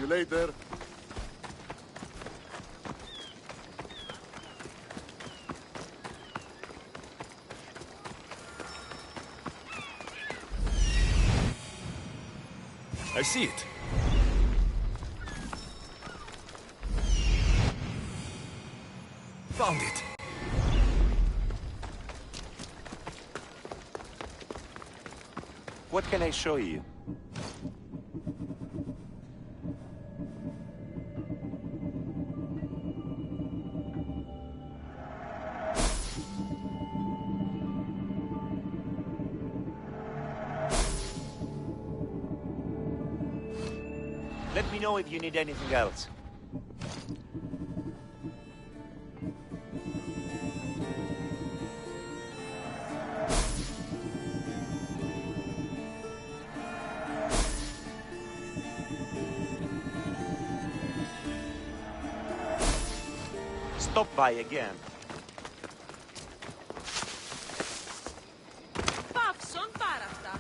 Later. I see it. Found it. What can I show you? Let me know if you need anything else. Stop by again. Παύσον πάρα αυτά.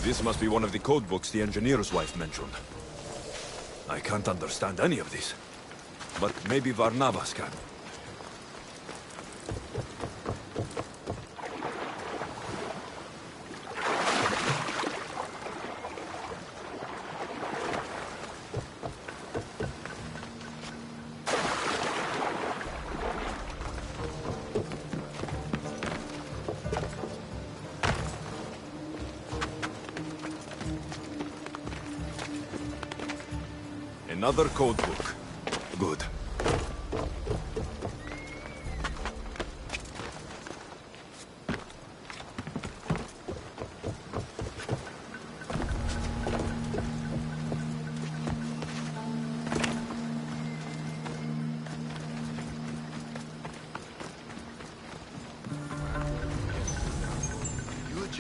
This must be one of the code books the engineer's wife mentioned. I can't understand any of this, but maybe Varnavas can. Another code book. Good.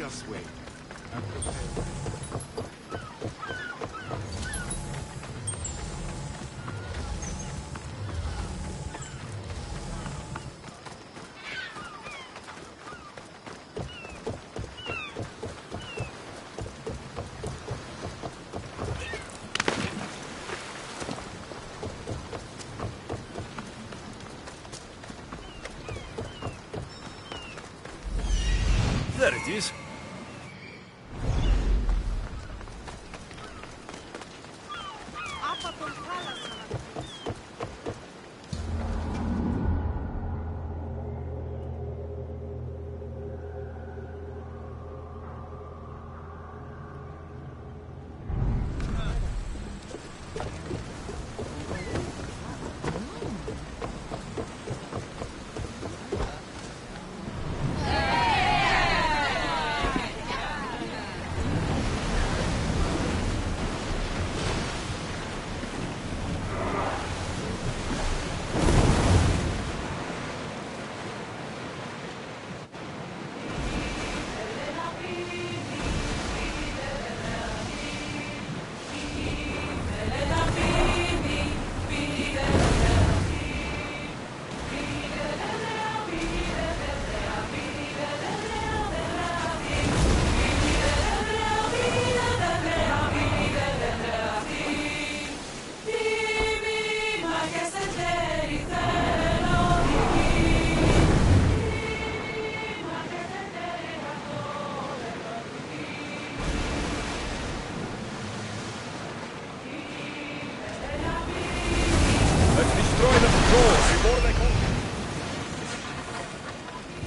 Just wait. I'm prepared. There it is.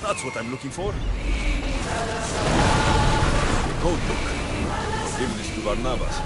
That's what I'm looking for. The code book. I'll give this to Barnabas.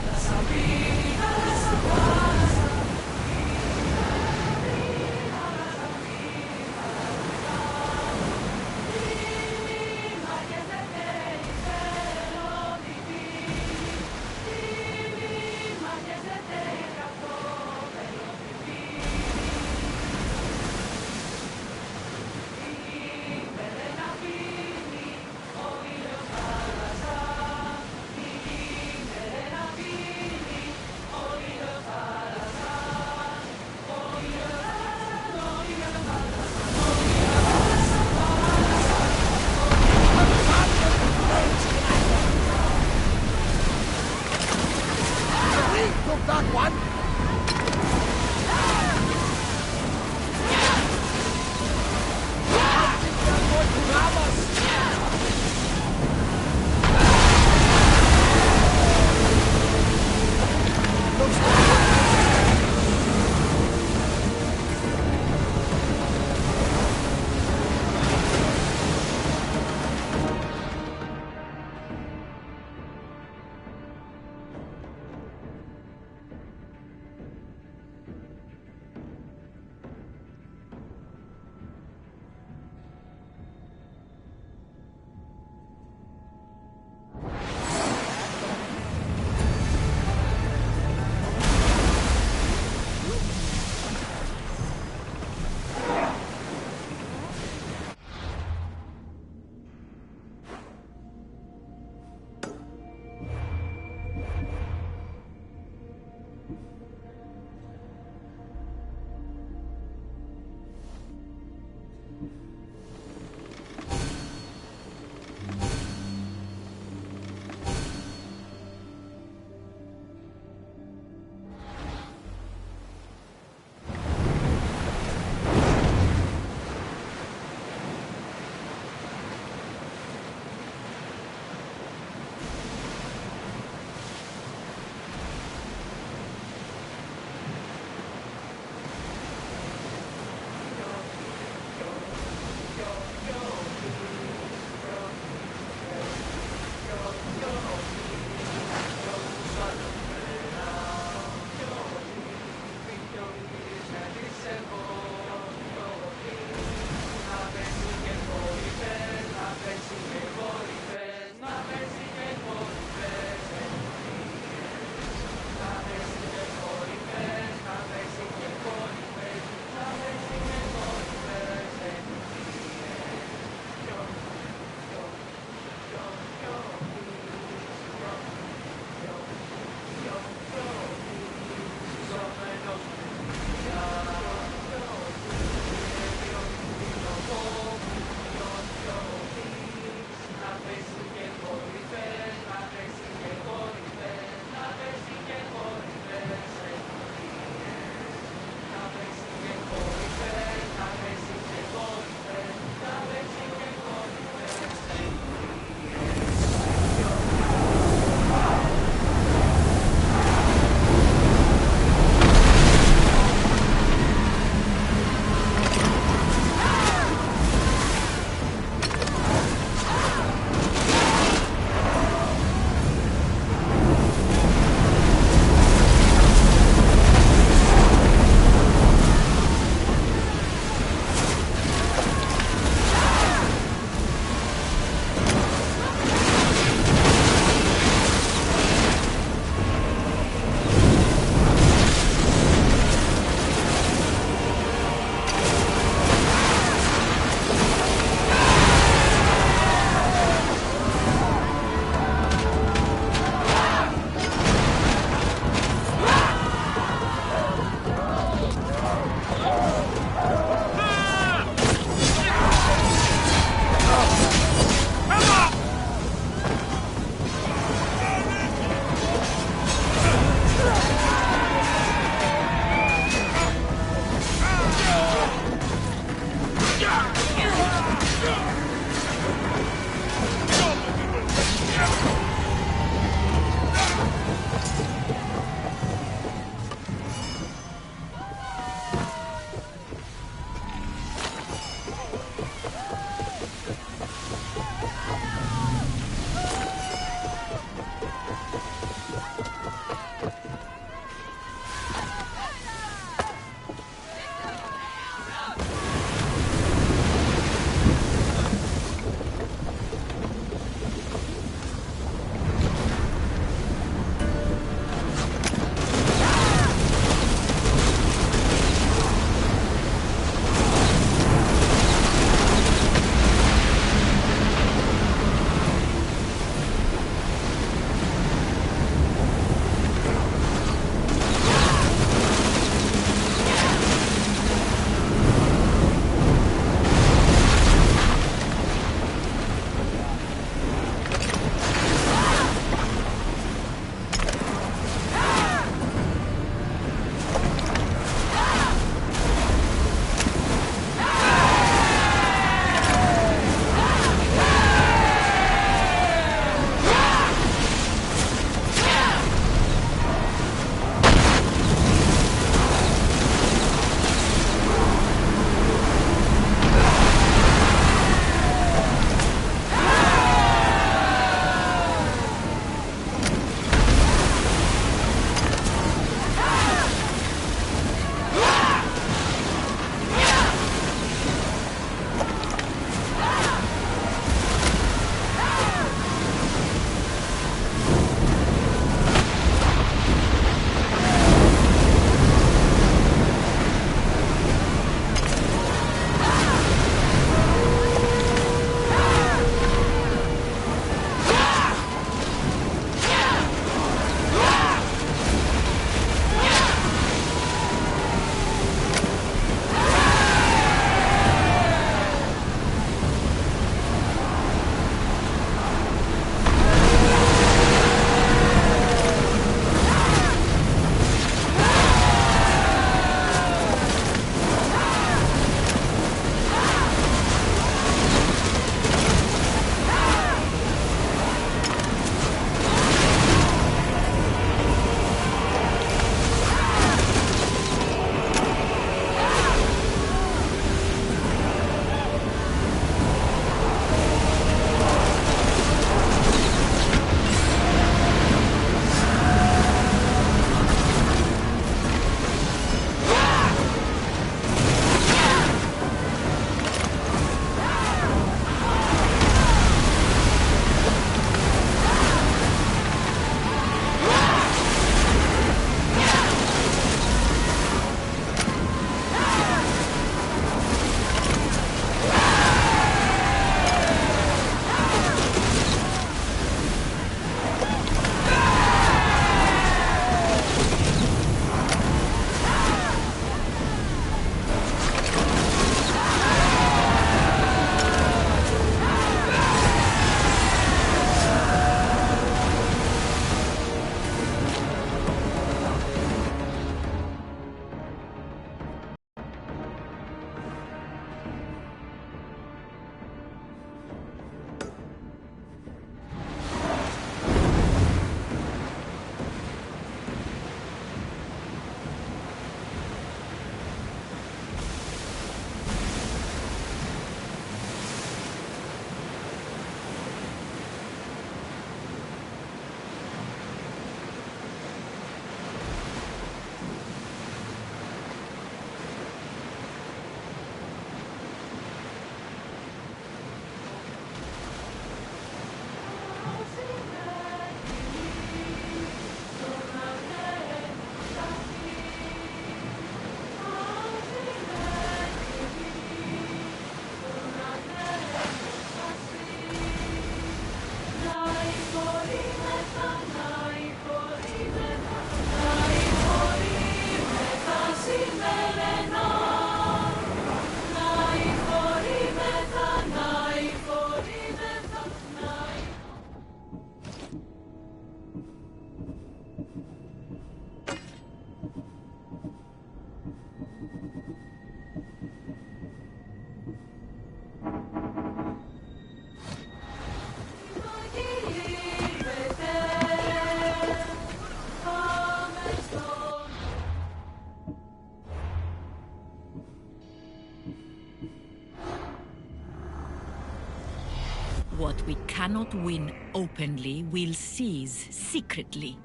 What we cannot win openly, we'll seize secretly.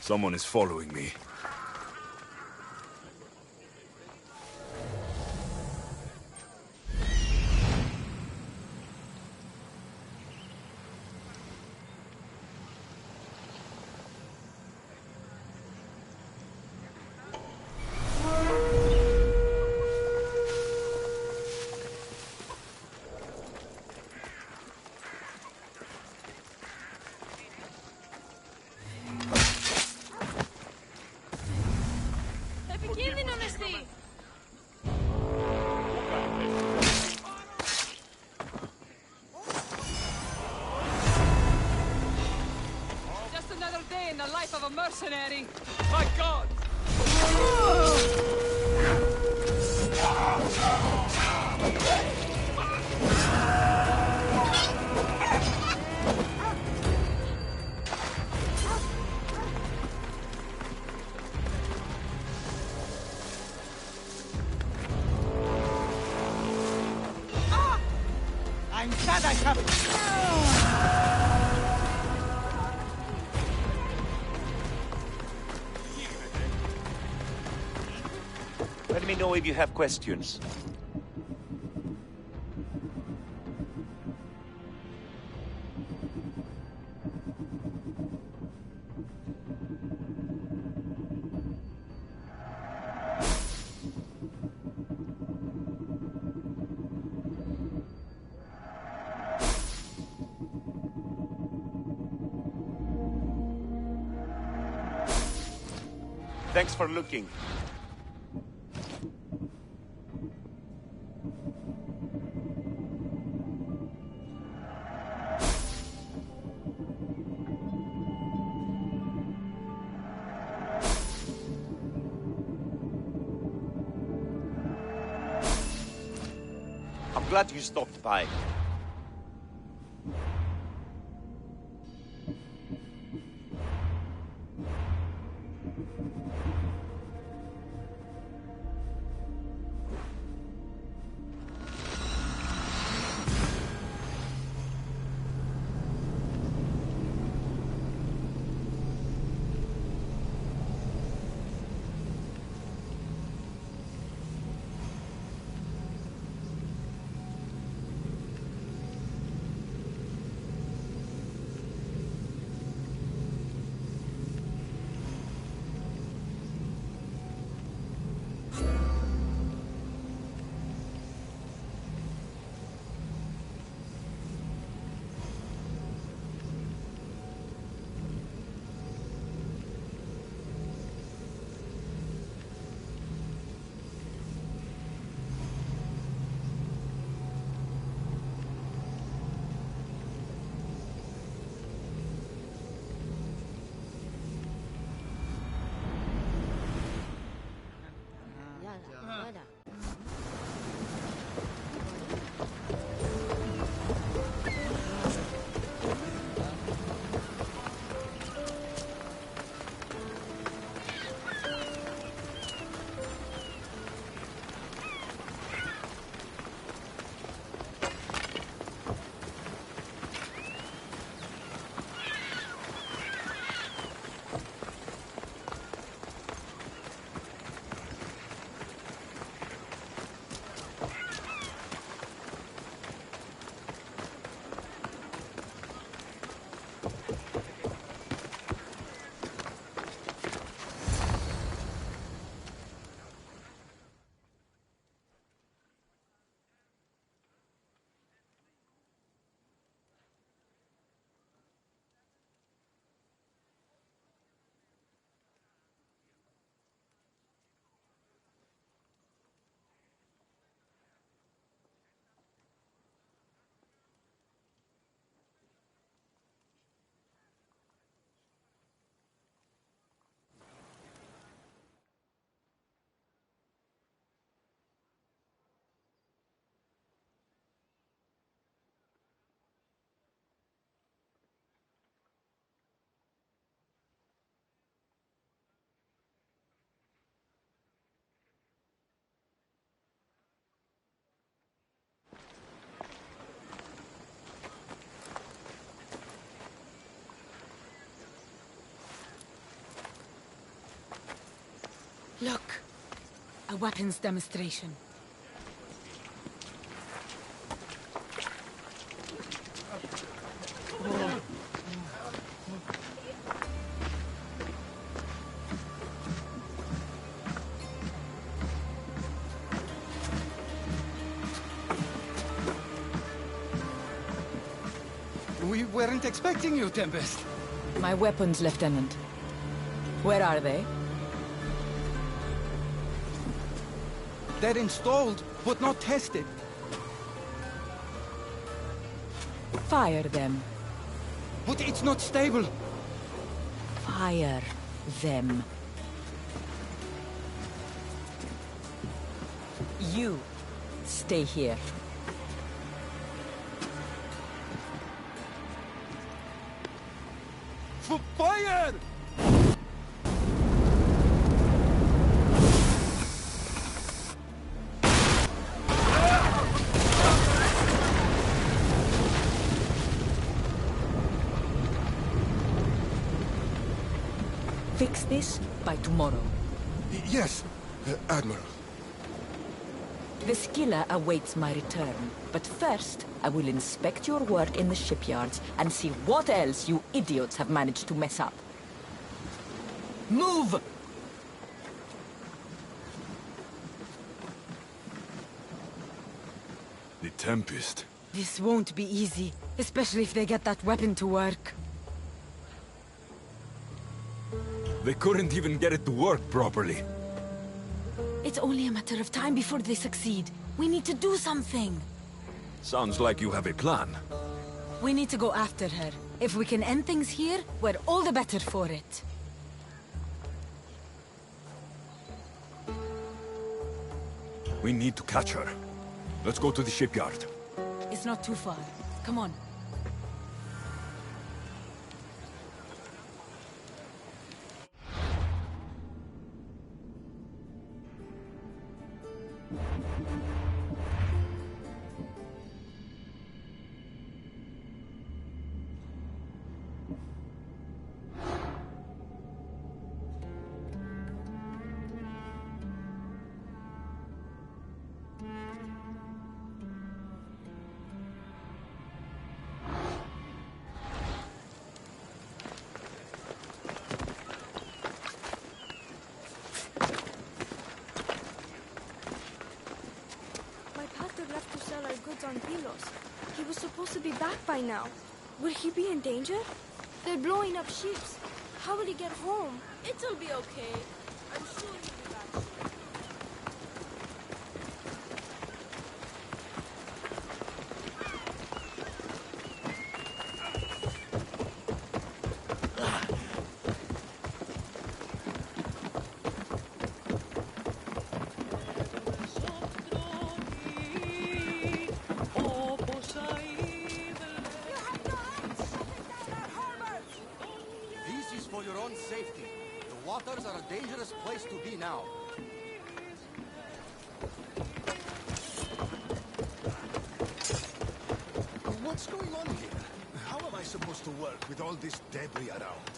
Someone is following me. Just another day in the life of a mercenary. My God! I'm glad I have... Let me know if you have questions. Thanks for looking. I'm glad you stopped by. Look, a weapons demonstration. We weren't expecting you, Tempest. My weapons, Lieutenant. Where are they? They're installed, but not tested. Fire them. But it's not stable. Fire them. You stay here. Fire! Fix this by tomorrow. Yes, Admiral. The skiller awaits my return. But first, I will inspect your work in the shipyards and see what else you idiots have managed to mess up. Move! The Tempest. This won't be easy, especially if they get that weapon to work. They couldn't even get it to work properly. It's only a matter of time before they succeed. We need to do something. Sounds like you have a plan. We need to go after her. If we can end things here, we're all the better for it. We need to catch her. Let's go to the shipyard. It's not too far. Come on. Left to sell our goods on Pilos. He was supposed to be back by now. Will he be in danger? They're blowing up ships. How will he get home? It'll be okay. I'm sure he'll be back soon. Safety. The waters are a dangerous place to be now. What's going on here? How am I supposed to work with all this debris around?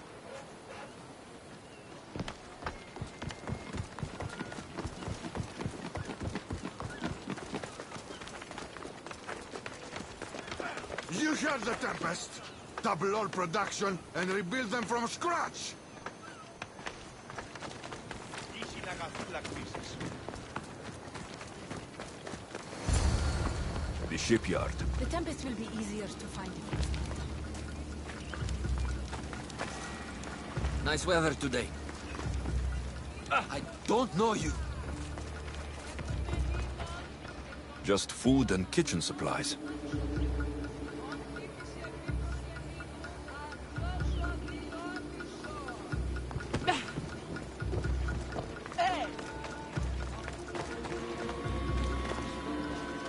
You heard the Tempest. Double all production and rebuild them from scratch. The shipyard. The Tempest will be easier to find. Nice weather today. I don't know you. Just food and kitchen supplies.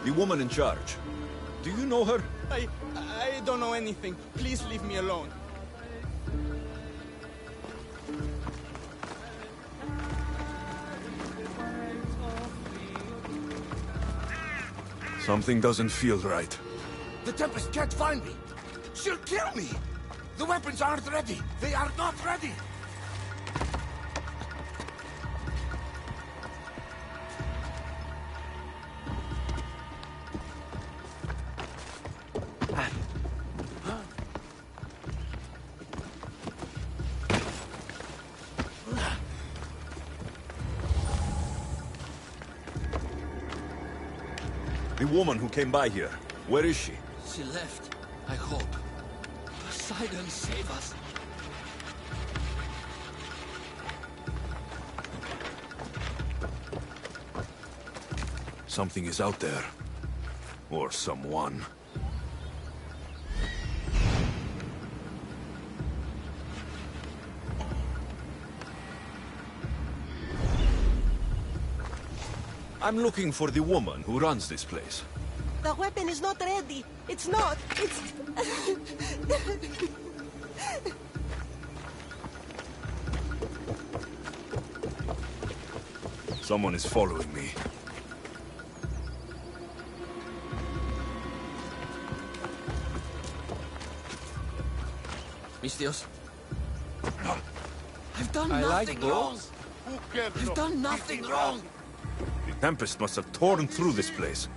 The woman in charge. Do you know her? I don't know anything. Please leave me alone. Something doesn't feel right. The Tempest can't find me. She'll kill me. The weapons aren't ready. They are not ready. The woman who came by here. Where is she? She left, I hope. Poseidon, save us. Something is out there. Or someone. I'm looking for the woman who runs this place. The weapon is not ready. It's not. It's... Someone is following me. Mistios? I've done nothing wrong! I've done nothing wrong! The Tempest must have torn through this place.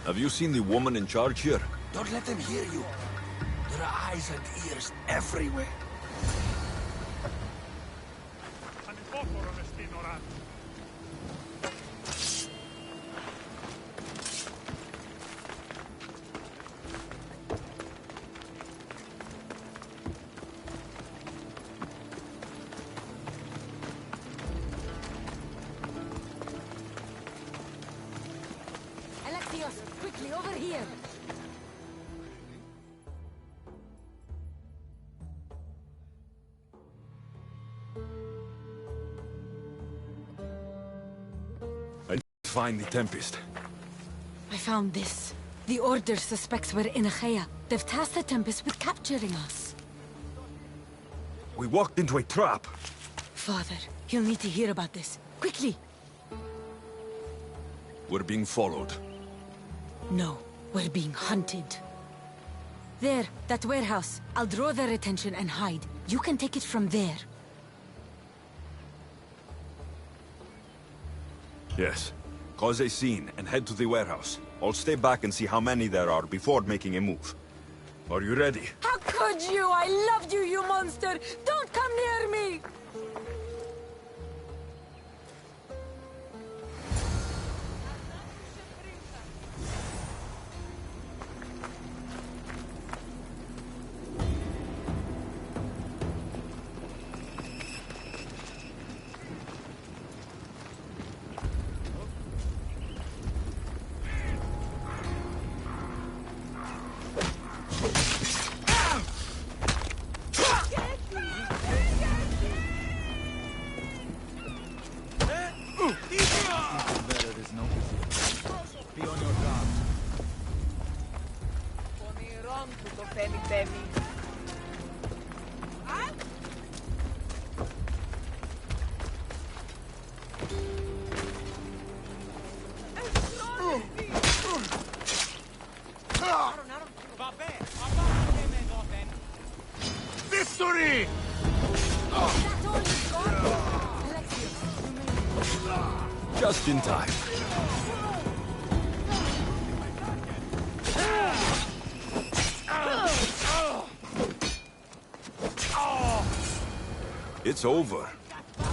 Have you seen the woman in charge here? Don't let them hear you. There are eyes and ears everywhere. Quickly, over here! I need to find the Tempest. I found this. The Order suspects we're in Achaea. They've tasked the Tempest with capturing us. We walked into a trap. Father, he'll need to hear about this. Quickly! We're being followed. No, we're being hunted. There, that warehouse. I'll draw their attention and hide. You can take it from there. Yes. Cause a scene and head to the warehouse. I'll stay back and see how many there are before making a move. Are you ready? How could you? I loved you, you monster! Don't come near me! Victory! Just in time. It's over.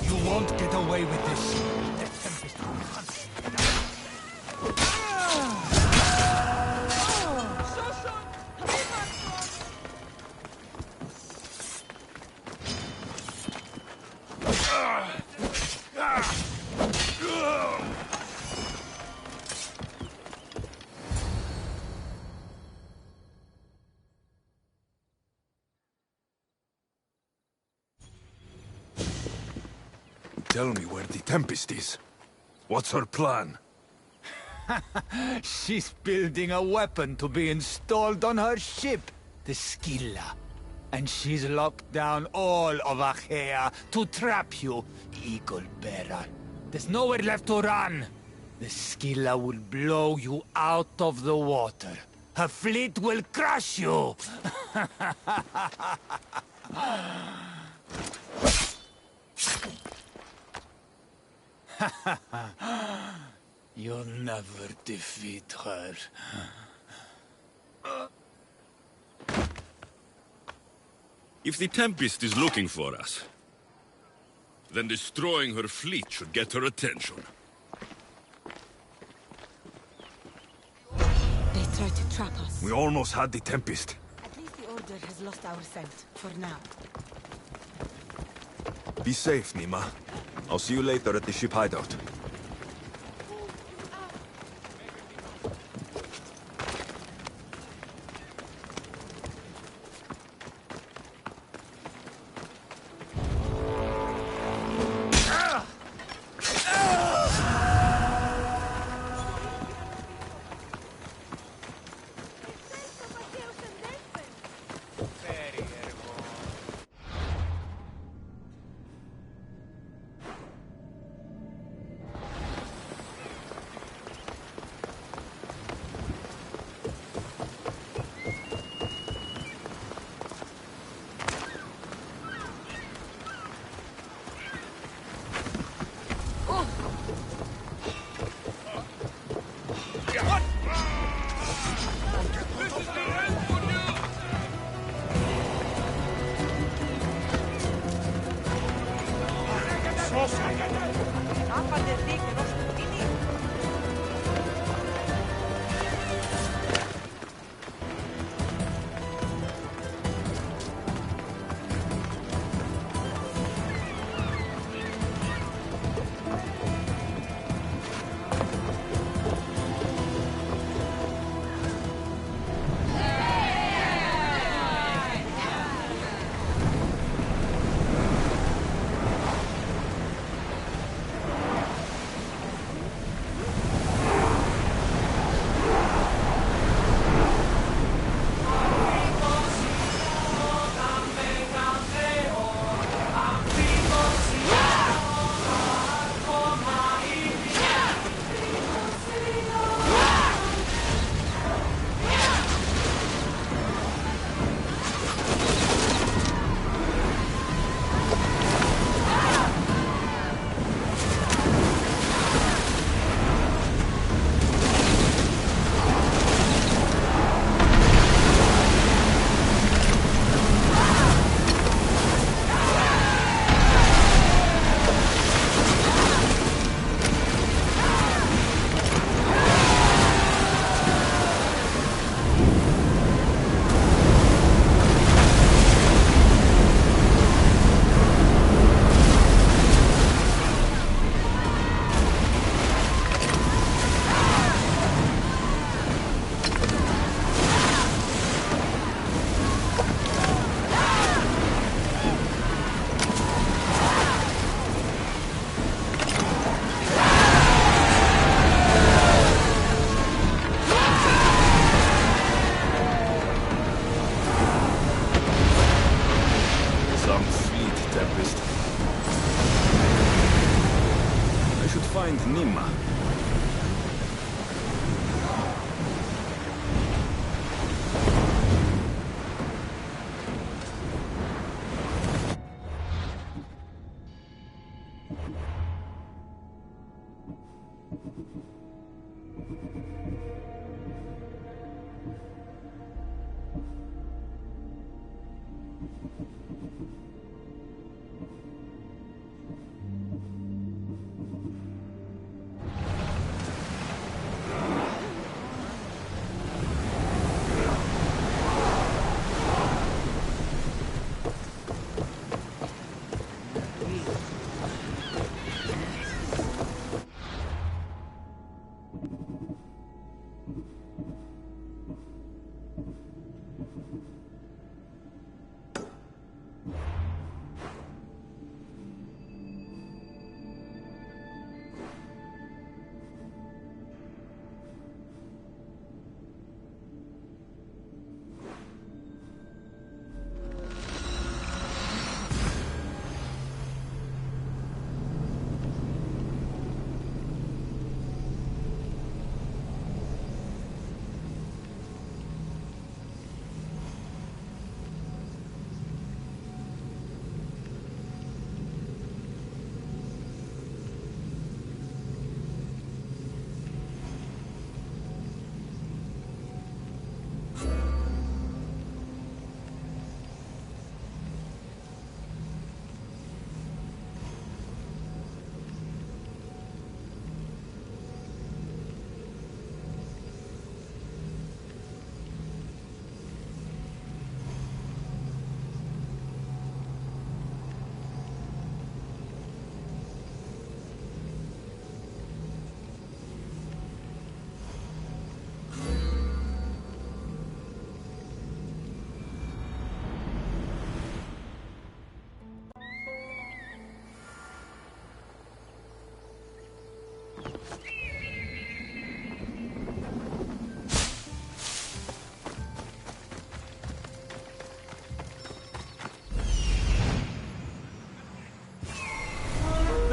You won't get away with this. The Tempest will hunt. Tell me where the Tempest is. What's her plan? She's building a weapon to be installed on her ship, the Scylla. And she's locked down all of Achaea to trap you, Eagle Bearer. There's nowhere left to run. The Scylla will blow you out of the water. Her fleet will crush you! You'll never defeat her. If the Tempest is looking for us, Then destroying her fleet should get her attention. They tried to trap us. We almost had the Tempest. At least the Order has lost our scent, for now. Be safe, Nima. I'll see you later at the ship hideout.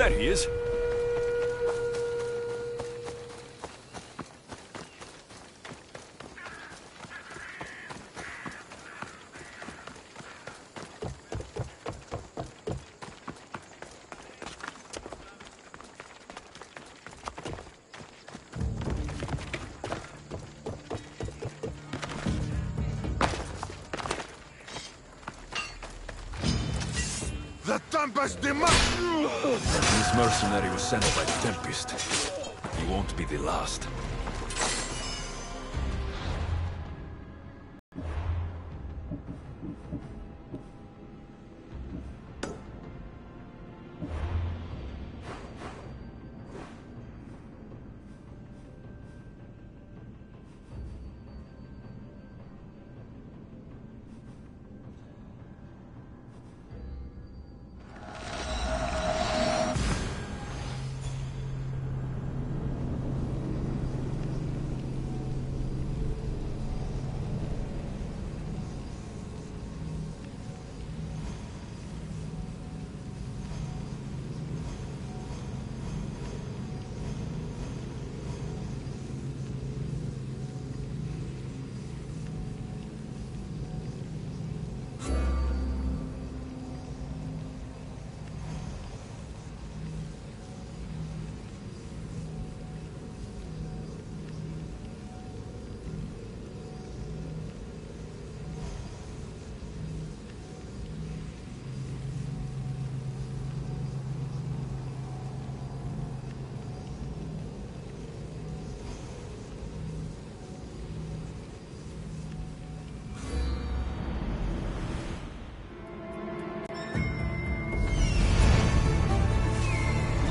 There he is. The Tempest demands... This mercenary was sent by the Tempest. He won't be the last.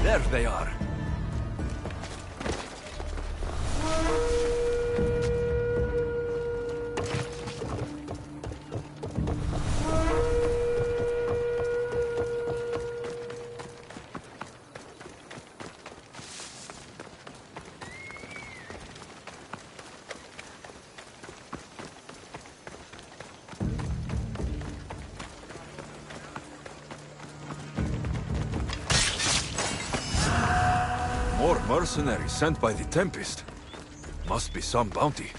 There they are. More mercenaries sent by the Tempest. Must be some bounty.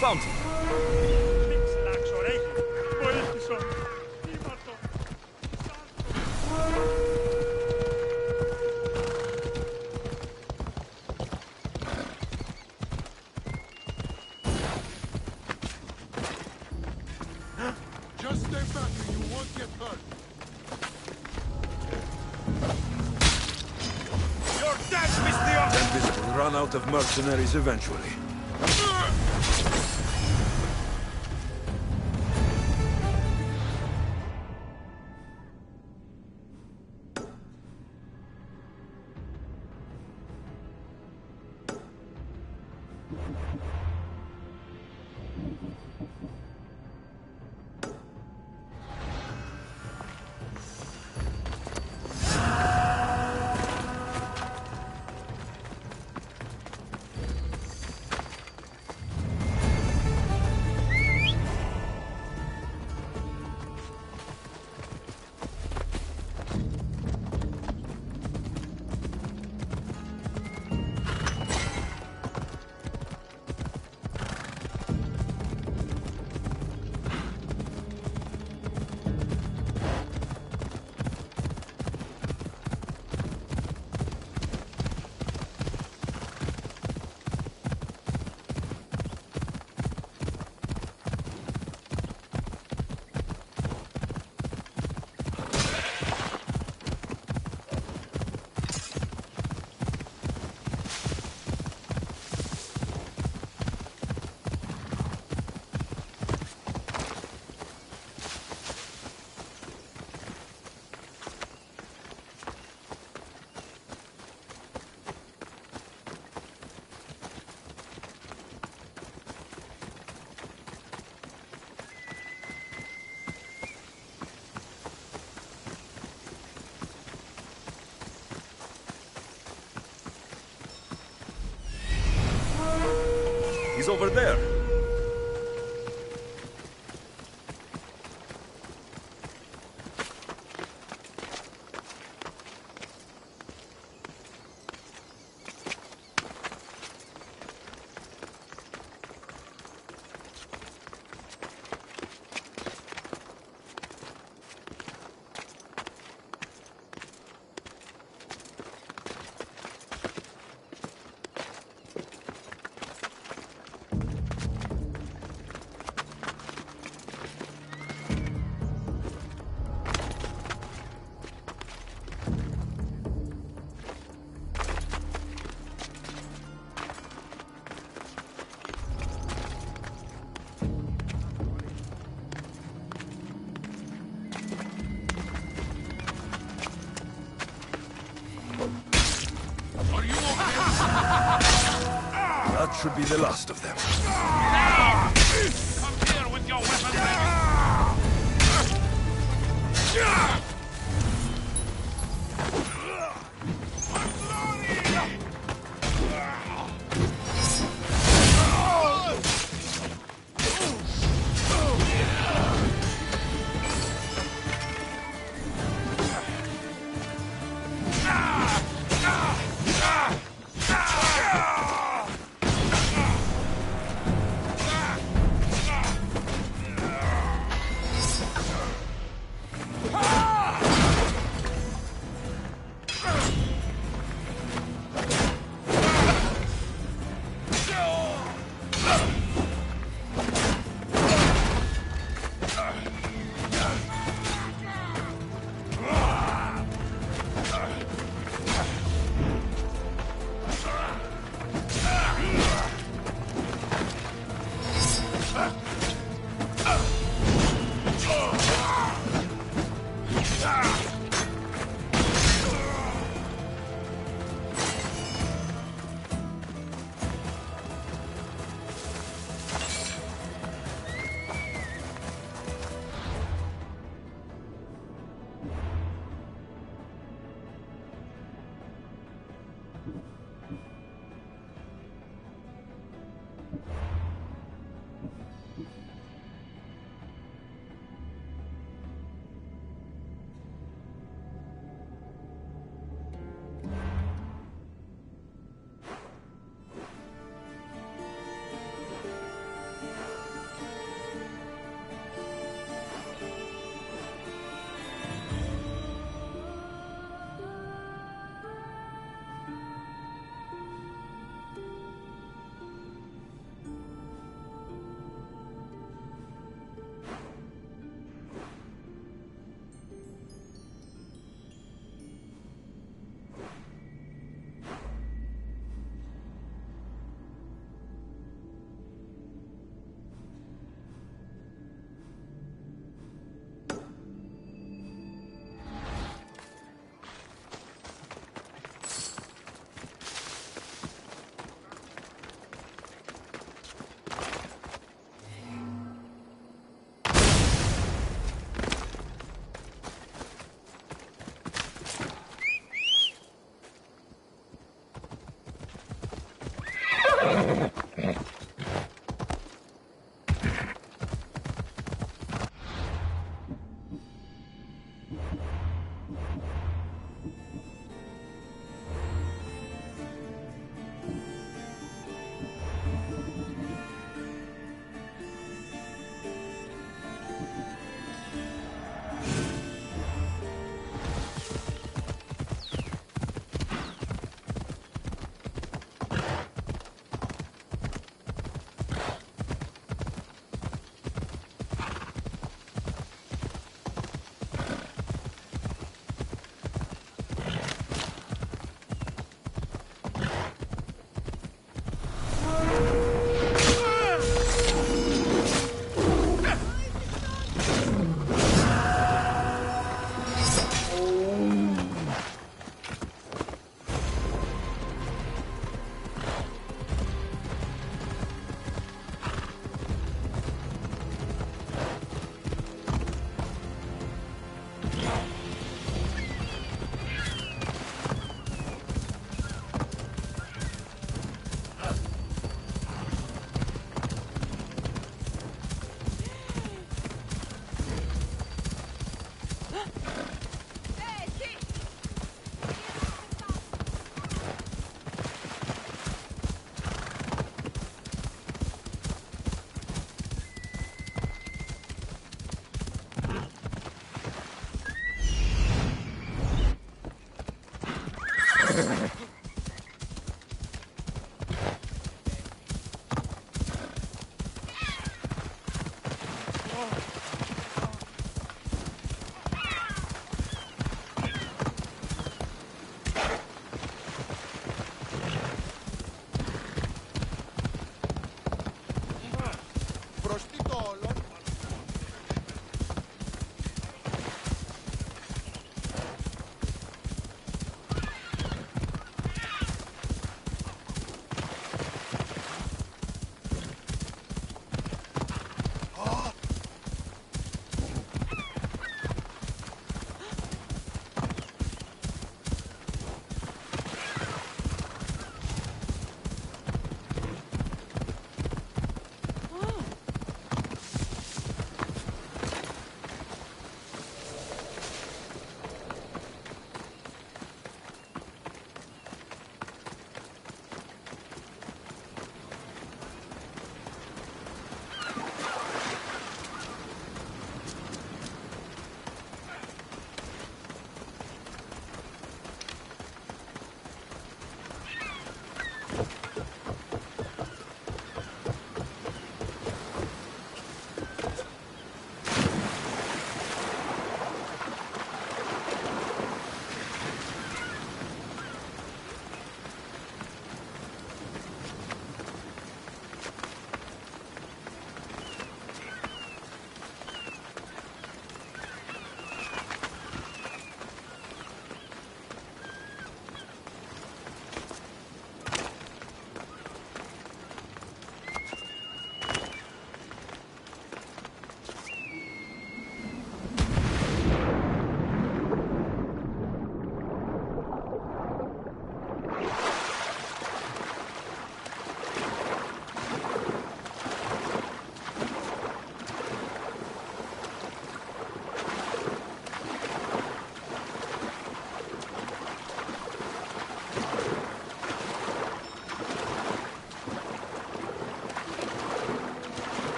fountain. Just stay back and you won't get hurt. You're dead, Mr. Tempest will run out of mercenaries eventually. He's over there. That should be the last of them. Now! Come here with your weapon ready!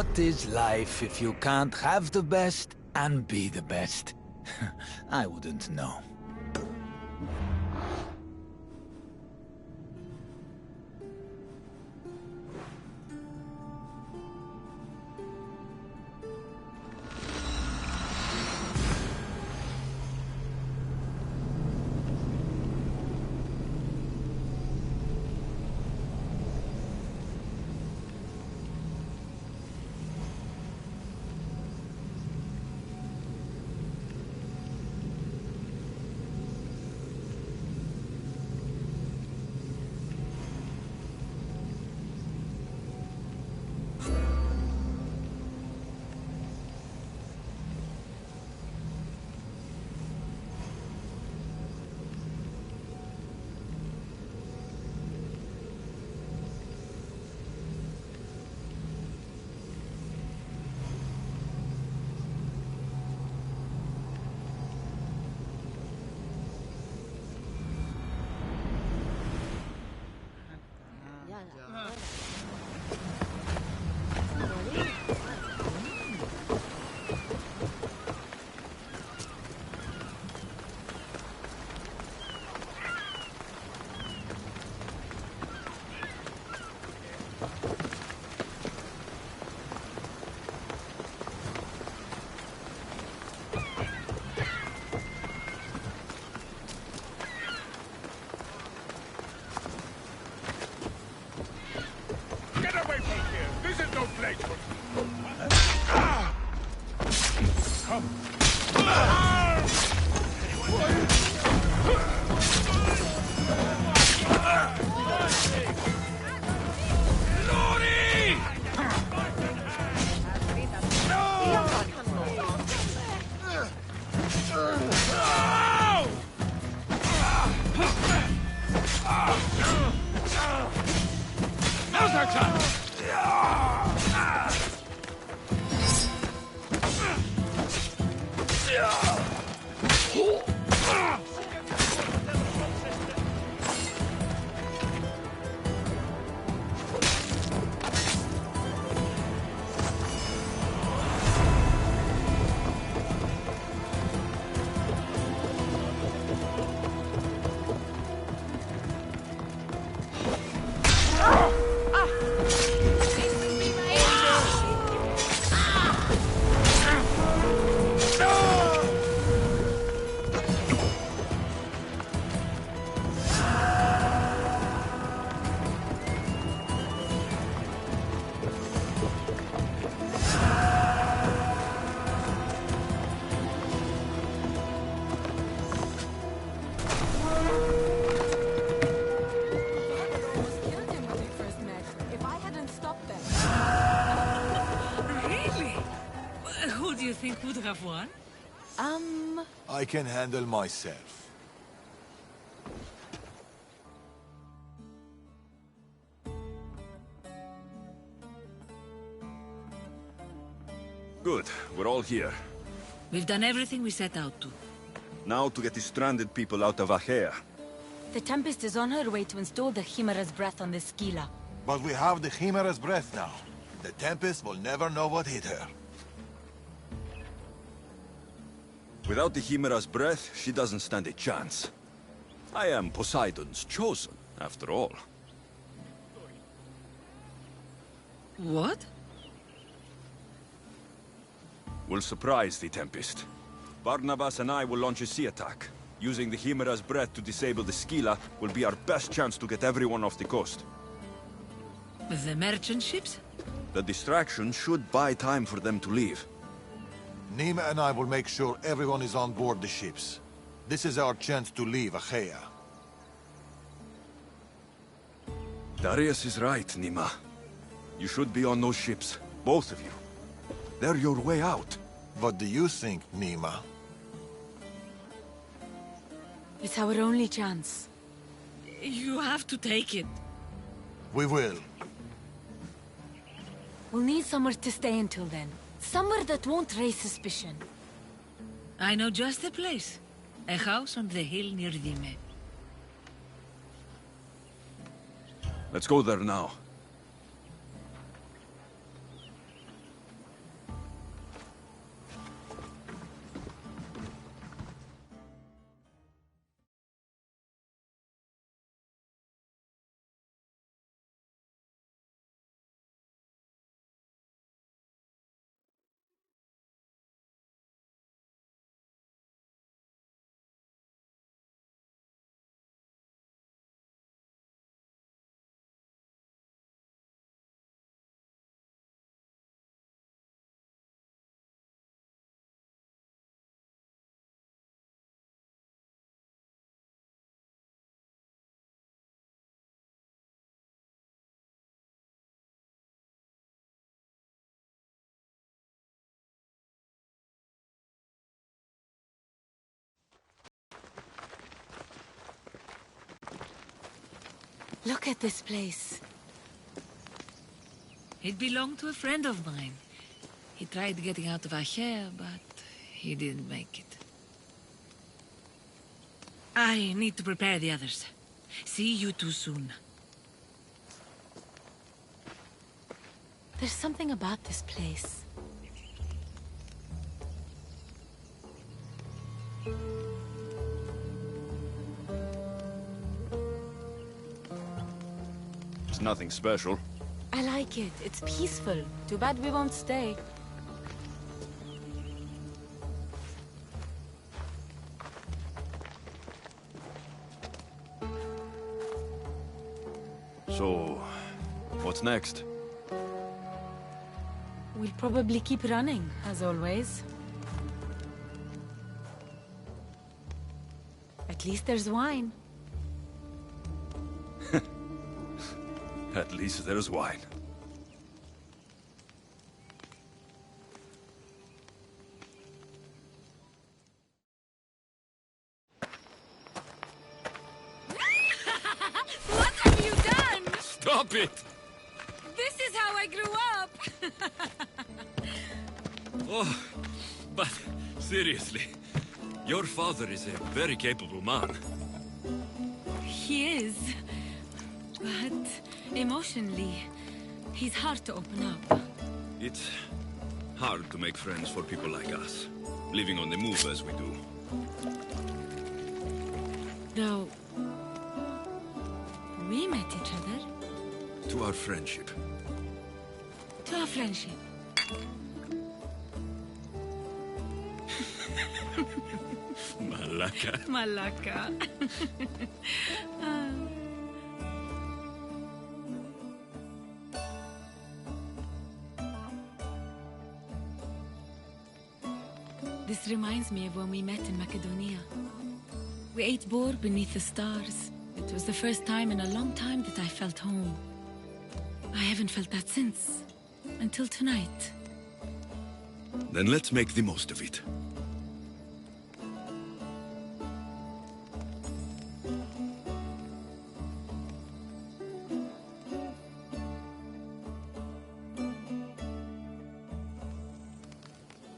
What is life if you can't have the best and be the best? I wouldn't know. Would have won? I can handle myself. Good. We're all here. We've done everything we set out to. Now to get the stranded people out of Achaea. The Tempest is on her way to install the Chimera's breath on the Scylla. But we have the Chimera's breath now. The Tempest will never know what hit her. Without the Chimera's breath, she doesn't stand a chance. I am Poseidon's chosen, after all. What? We'll surprise the Tempest. Barnabas and I will launch a sea attack. Using the Chimera's breath to disable the Scylla will be our best chance to get everyone off the coast. With the merchant ships? The distraction should buy time for them to leave. Nima and I will make sure everyone is on board the ships. This is our chance to leave Achaea. Darius is right, Nima. You should be on those ships, both of you. They're your way out. What do you think, Nima? It's our only chance. You have to take it. We will. We'll need somewhere to stay until then. Somewhere that won't raise suspicion. I know just the place. A house on the hill near Dime. Let's go there now. Look at this place. It belonged to a friend of mine. He tried getting out of Acher, but he didn't make it. I need to prepare the others. See you too soon. There's something about this place. It's nothing special. I like it. It's peaceful. Too bad we won't stay. So, what's next? We'll probably keep running, as always. At least there's wine. At least there's wine. What have you done? Stop it! This is how I grew up! Oh, but seriously, your father is a very capable man. He is. But emotionally, he's hard to open up. It's hard to make friends for people like us, living on the move as we do. Though, we met each other. To our friendship. To our friendship. Malaka. Malaka. This reminds me of when we met in Macedonia. We ate boar beneath the stars. It was the first time in a long time that I felt home. I haven't felt that since. Until tonight. Then let's make the most of it.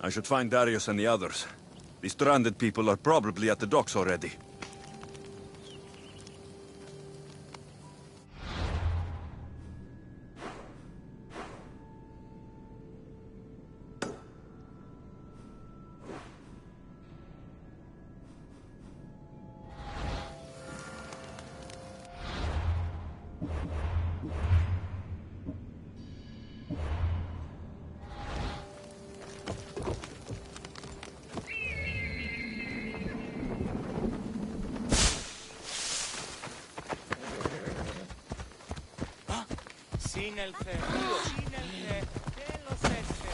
I should find Darius and the others. The stranded people are probably at the docks already. Συνέλθε, συνέλθε, τέλος έσχε.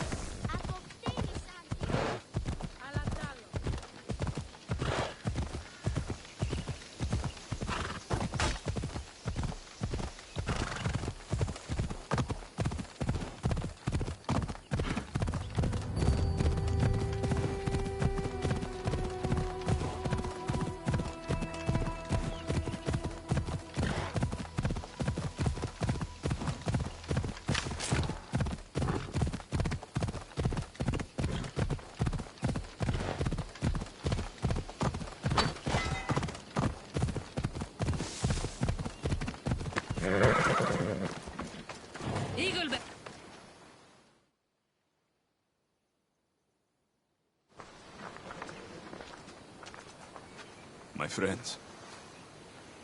My friends.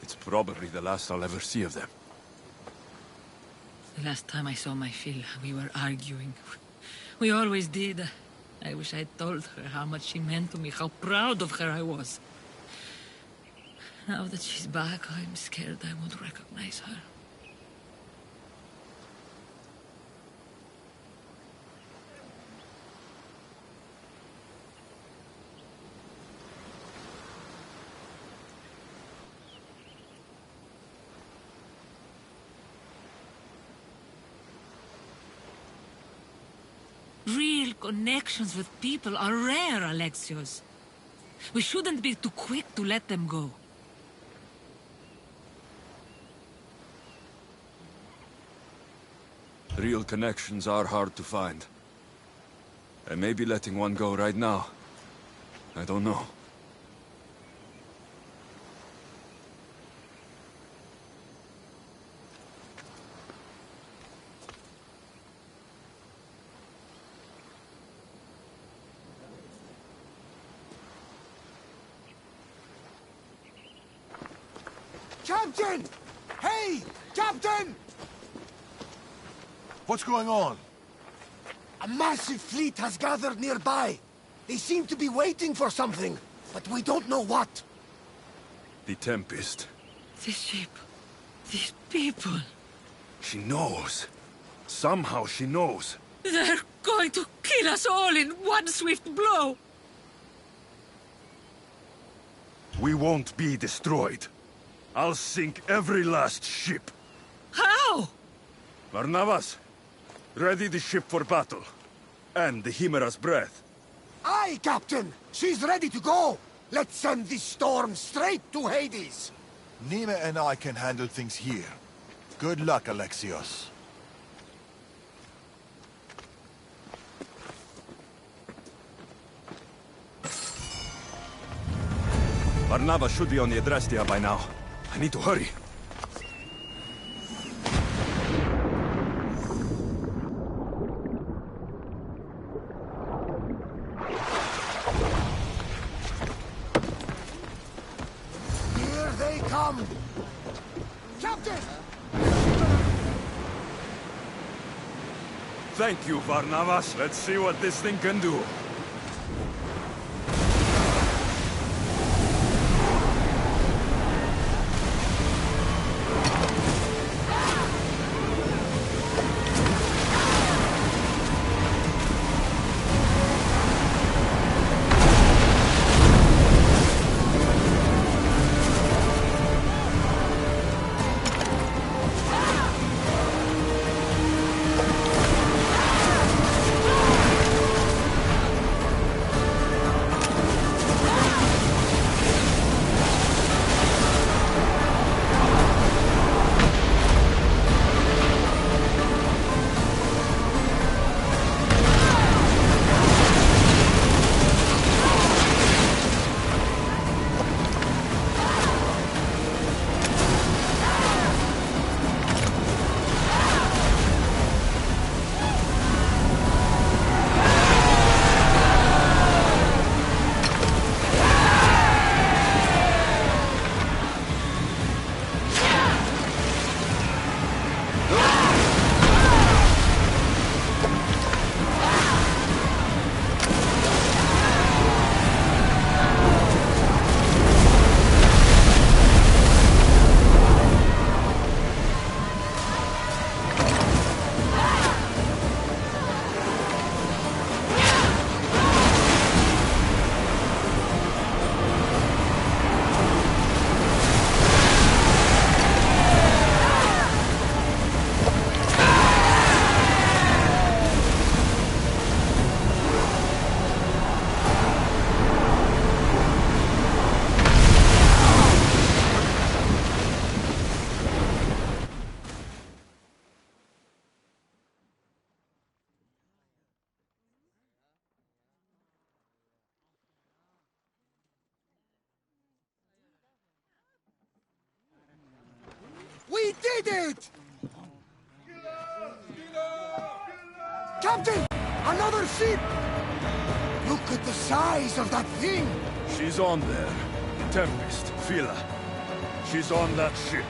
It's probably the last I'll ever see of them. The last time I saw my Phil, we were arguing. We always did. I wish I'd told her how much she meant to me, how proud of her I was. Now that she's back, I'm scared I won't recognize her. Real connections with people are rare, Alexios. We shouldn't be too quick to let them go. Real connections are hard to find. I may be letting one go right now. I don't know. Captain! Hey! Captain! What's going on? A massive fleet has gathered nearby. They seem to be waiting for something, but we don't know what. The Tempest. This ship. These people. She knows. Somehow she knows. They're going to kill us all in one swift blow. We won't be destroyed. I'll sink every last ship. How? Barnabas, ready the ship for battle. And the Chimera's breath. Aye, Captain! She's ready to go! Let's send this storm straight to Hades! Nima and I can handle things here. Good luck, Alexios. Barnabas should be on the Adrestia by now. I need to hurry. Here they come! Captain! Thank you, Barnabas. Let's see what this thing can do. We did it! Captain! Another ship! Look at the size of that thing! She's on there. Tempest, Phila. She's on that ship.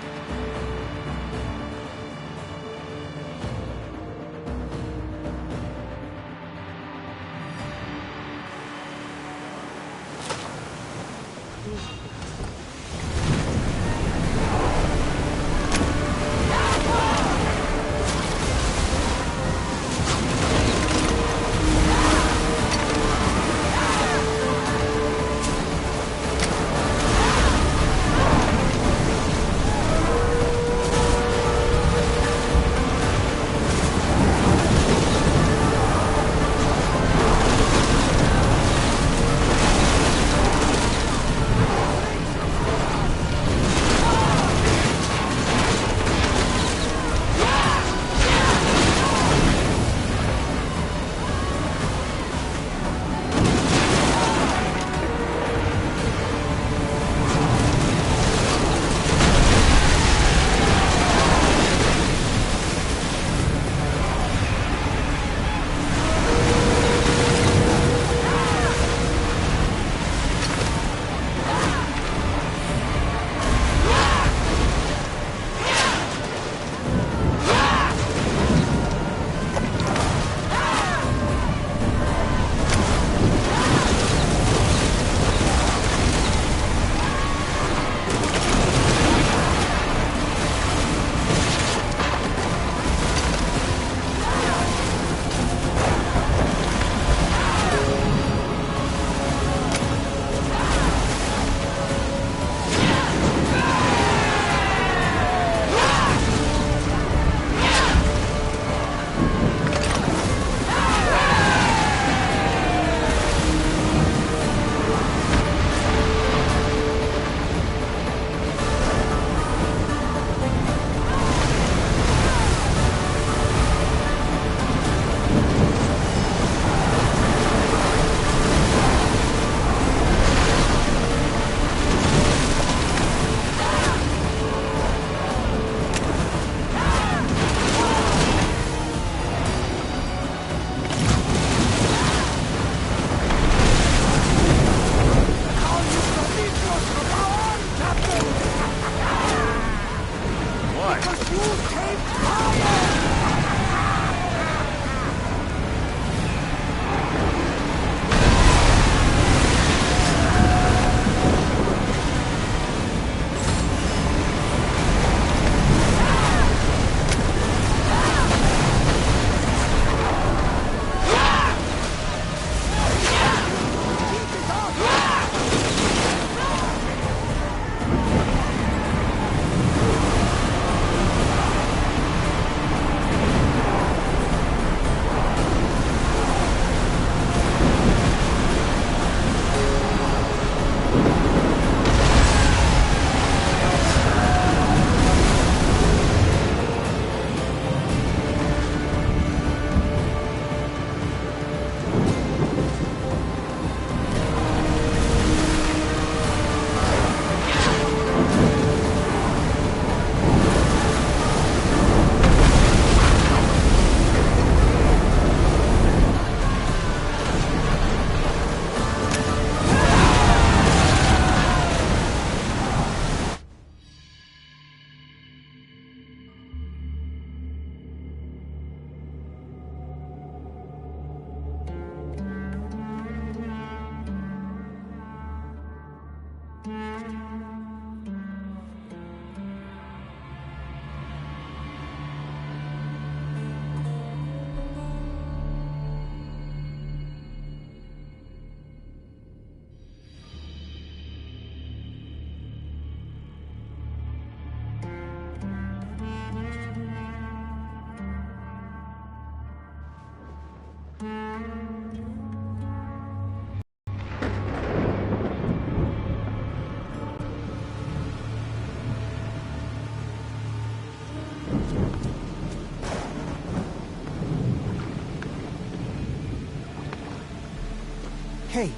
Hey,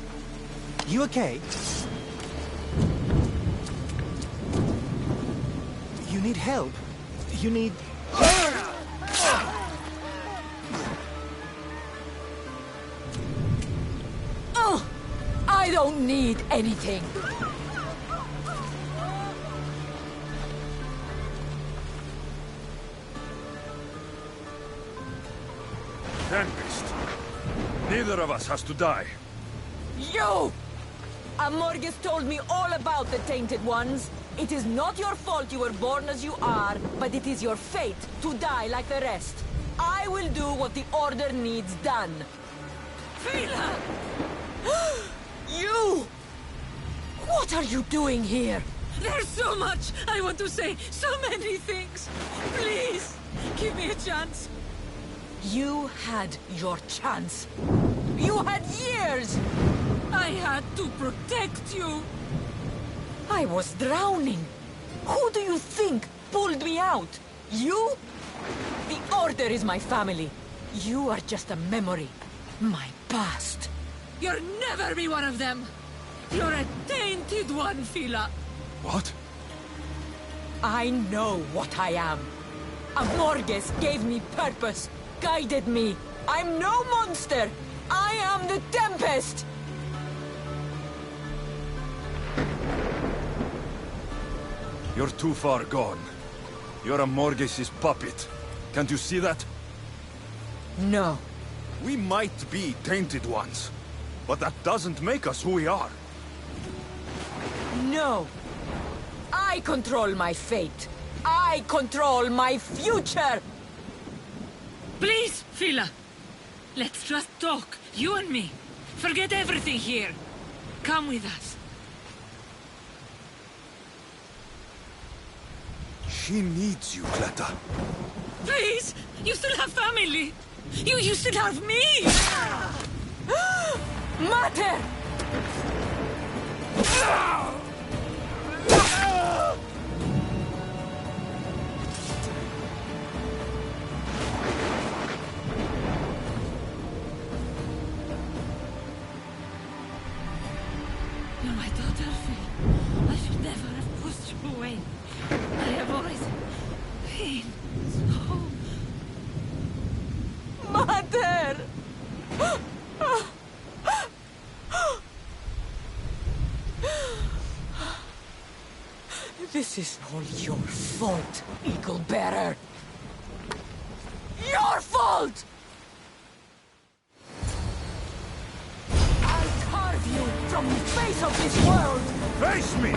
you okay? You need help. You need... Oh, I don't need anything. Tempest. Neither of us has to die. You! Amorges told me all about the Tainted Ones. It is not your fault you were born as you are, but it is your fate to die like the rest. I will do what the Order needs done. Fila! You! What are you doing here? There's so much I want to say, so many things. Please, give me a chance. You had your chance. You had years! I had to protect you. I was drowning. Who do you think pulled me out? You? The Order is my family. You are just a memory. My past. You'll never be one of them. You're a tainted one, Fila. What? I know what I am. Amorges gave me purpose, guided me. I'm no monster. I am the Tempest. You're too far gone. You're Amorges' puppet. Can't you see that? No. We might be tainted ones, but that doesn't make us who we are. No. I control my fate. I control my future. Please, Fila. Let's just talk, you and me. Forget everything here. Come with us. She needs you, Cleta. Please! You still have family! You still have me! Mater! You're my daughter, Phil. I should never have pushed you away. I have always been so... Mater! This is all your fault, Eagle Bearer. Your fault! I'll carve you from the face of this world! Face me!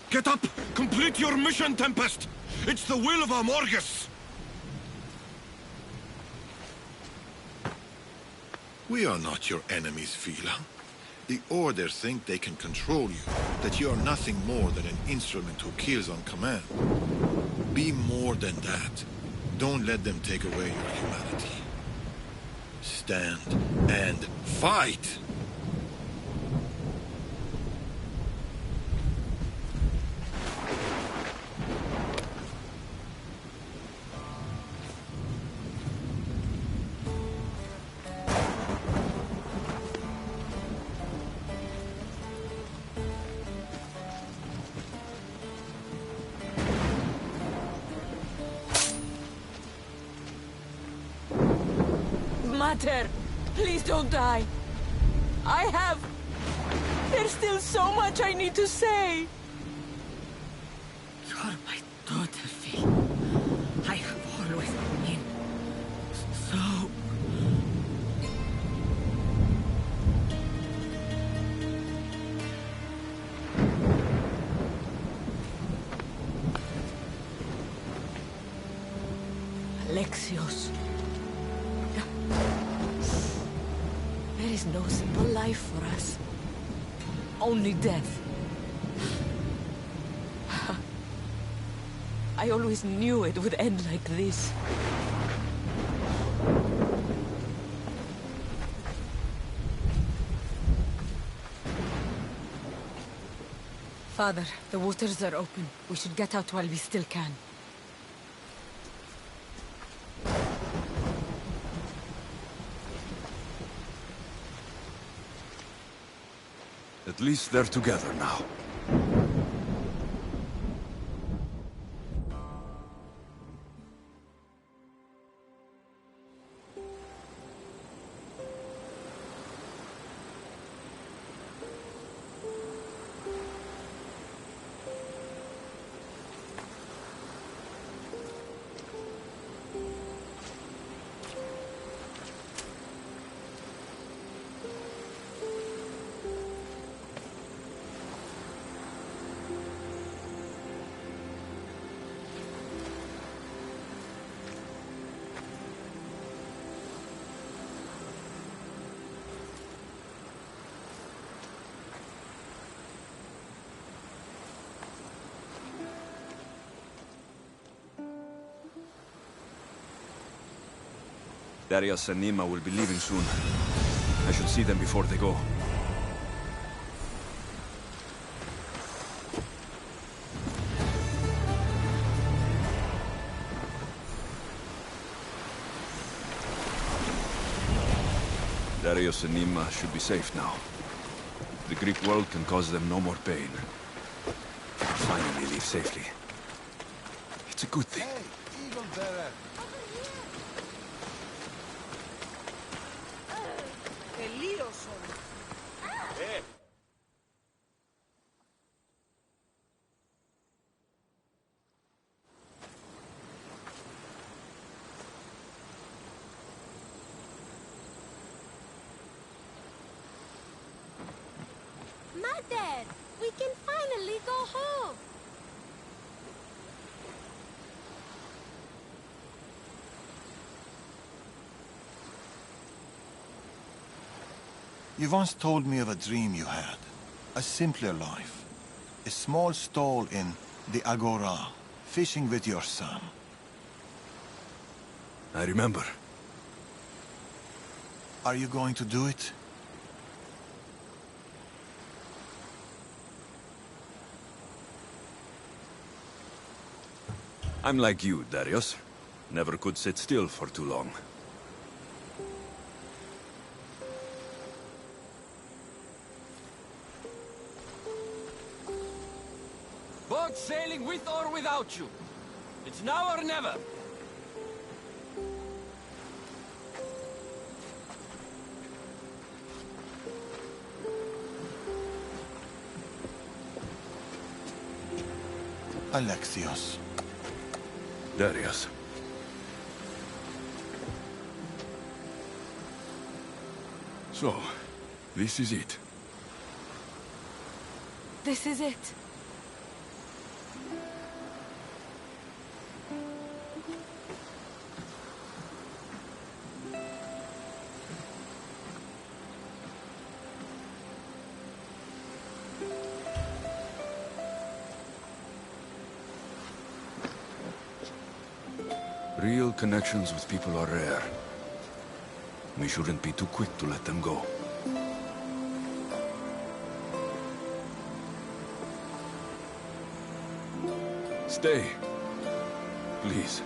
Get up! Complete your mission, Tempest! It's the will of Amorges! We are not your enemies, Fila. The Order think they can control you, that you are nothing more than an instrument who kills on command. Be more than that. Don't let them take away your humanity. Stand and fight! Mater, please don't die. There's still so much I need to say. You're my daughter, Phil. I have always been so... Alexios. There is no simple life for us. Only death. I always knew it would end like this. Father, the waters are open. We should get out while we still can. At least they're together now. Darius and Nima will be leaving soon. I should see them before they go. Darius and Nima should be safe now. The Greek world can cause them no more pain. Finally leave safely. It's a good thing. Hey, Eagle Bearer! Mother, we can finally go home. You once told me of a dream you had. A simpler life. A small stall in the Agora, fishing with your son. I remember. Are you going to do it? I'm like you, Darius. Never could sit still for too long. Boat sailing with or without you. It's now or never. Alexios. Darius. So, this is it. This is it. Real connections with people are rare. We shouldn't be too quick to let them go. Stay. Please.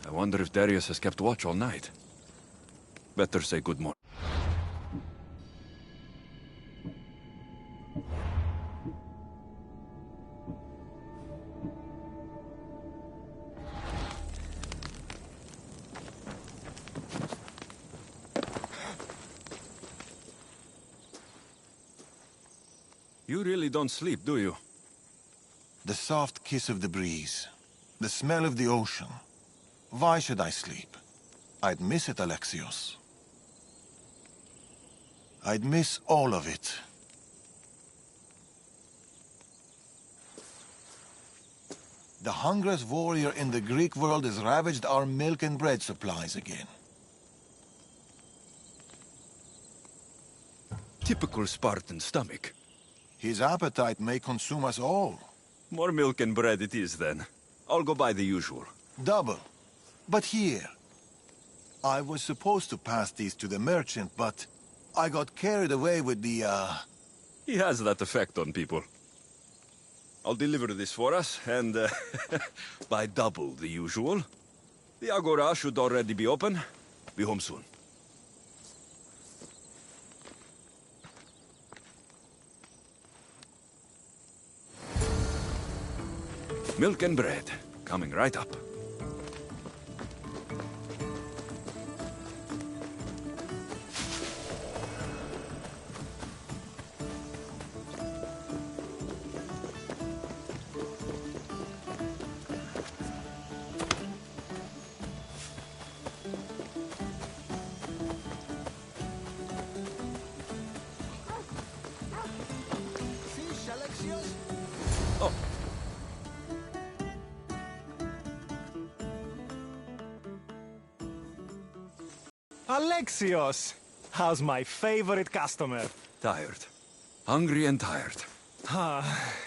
I wonder if Darius has kept watch all night. Better say good morning. You really don't sleep, do you? The soft kiss of the breeze. The smell of the ocean. Why should I sleep? I'd miss it, Alexios. I'd miss all of it. The hungriest warrior in the Greek world has ravaged our milk and bread supplies again. Typical Spartan stomach. His appetite may consume us all. More milk and bread it is, then. I'll go buy the usual. Double. But here. I was supposed to pass these to the merchant, but I got carried away with the, He has that effect on people. I'll deliver this for us, and buy double the usual. The Agora should already be open. Be home soon. Milk and bread, coming right up. Alexios! How's my favorite customer? Tired. Hungry and tired.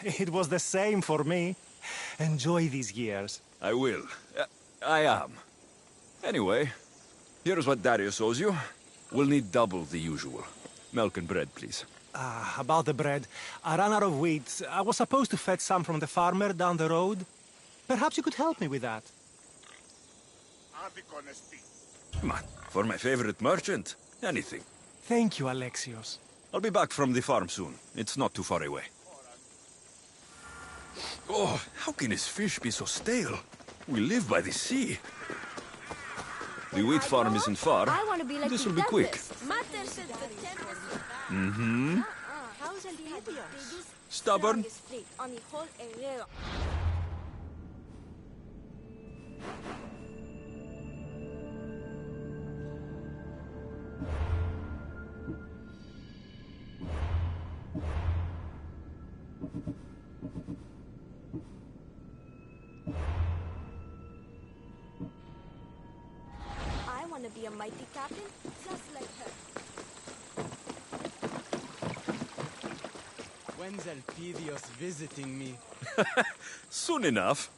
It was the same for me. Enjoy these years. I will. I am. Anyway, here's what Darius owes you. We'll need double the usual. Milk and bread, please. About the bread. I ran out of wheat. I was supposed to fetch some from the farmer down the road. Perhaps you could help me with that. Come on, for my favorite merchant, anything. Thank you, Alexios. I'll be back from the farm soon. It's not too far away. Oh, how can this fish be so stale? We live by the sea. The wheat farm isn't far. I want to be like This the will be quick. Tempest. Mater said the Tempest. Mm-hmm. How's the biggest, Stubborn. strongest fleet on the whole area? I want to be a mighty captain, just like her. When's Elpidios visiting me? Soon enough.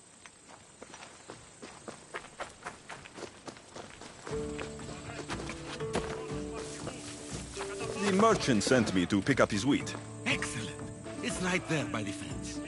The merchant sent me to pick up his wheat. Excellent. It's right there by the fence.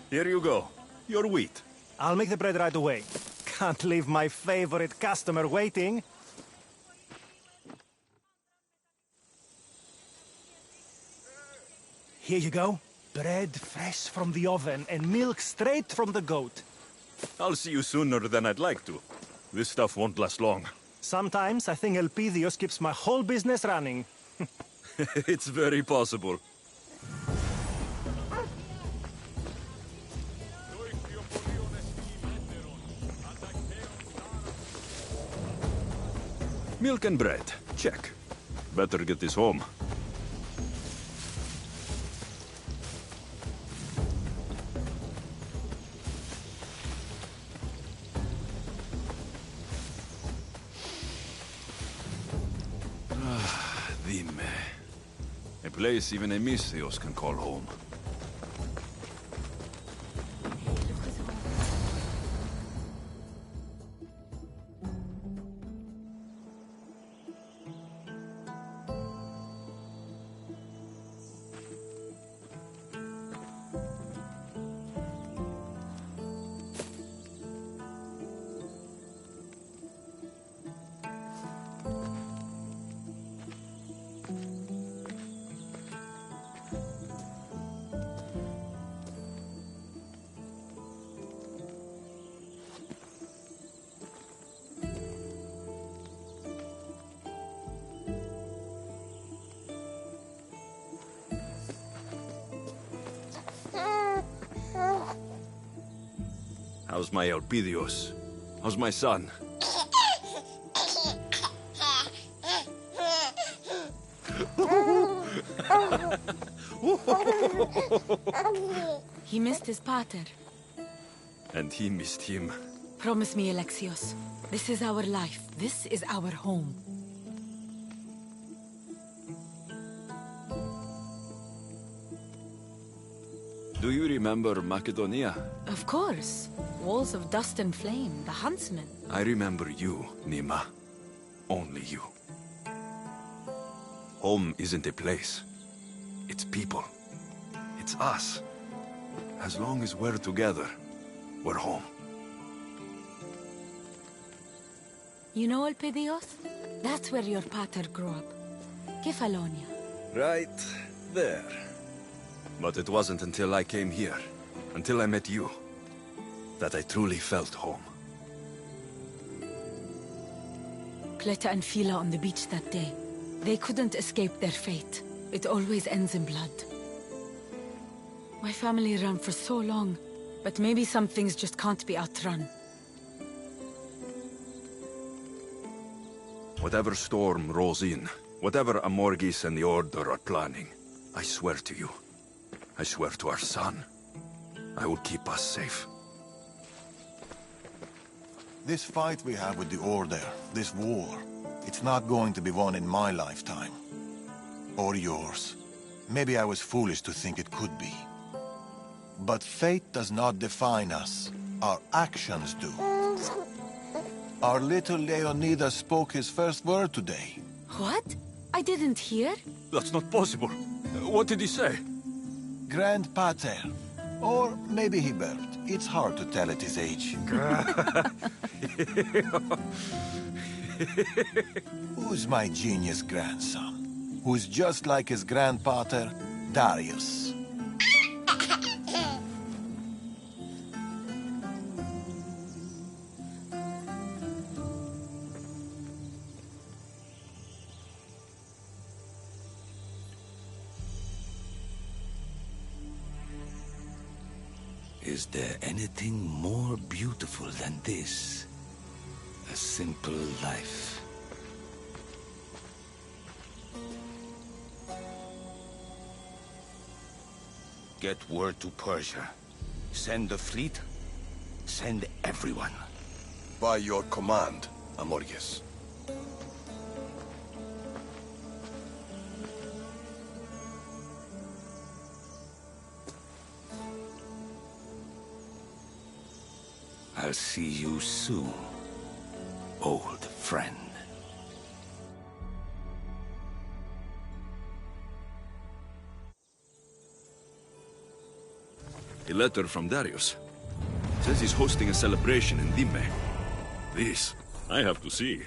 Here you go. Your wheat. I'll make the bread right away. Can't leave my favorite customer waiting. Here you go. Bread fresh from the oven and milk straight from the goat. I'll see you sooner than I'd like to. This stuff won't last long. Sometimes I think Elpidios keeps my whole business running. It's very possible. Milk and bread. Check. Better get this home. Dime. A place even a Misthios can call home. How's my Elpidios? How's my son? He missed his pater. And he missed him. Promise me, Alexios. This is our life. This is our home. Do you remember Macedonia? Of course. Walls of dust and flame, the huntsman. I remember you, Nima. Only you. Home isn't a place. It's people. It's us. As long as we're together, we're home. You know, Elpidios? That's where your pater grew up. Kefalonia. Right there. But it wasn't until I came here, until I met you, that I truly felt home. Cleta and Fila on the beach that day. They couldn't escape their fate. It always ends in blood. My family ran for so long, but maybe some things just can't be outrun. Whatever storm rolls in, whatever Amorgis and the Order are planning, I swear to you, I swear to our son, I will keep us safe. This fight we have with the Order, this war, it's not going to be won in my lifetime. Or yours. Maybe I was foolish to think it could be. But fate does not define us. Our actions do. Our little Leonidas spoke his first word today. What? I didn't hear. That's not possible. What did he say? Grandpater. Or maybe he burped. It's hard to tell at his age. Who's my genius grandson? Who's just like his grandpater, Darius. Is there anything more beautiful than this? A simple life. Get word to Persia. Send the fleet. Send everyone. By your command, Amorges. I'll see you soon, old friend. A letter from Darius. Says he's hosting a celebration in Dime. This, I have to see.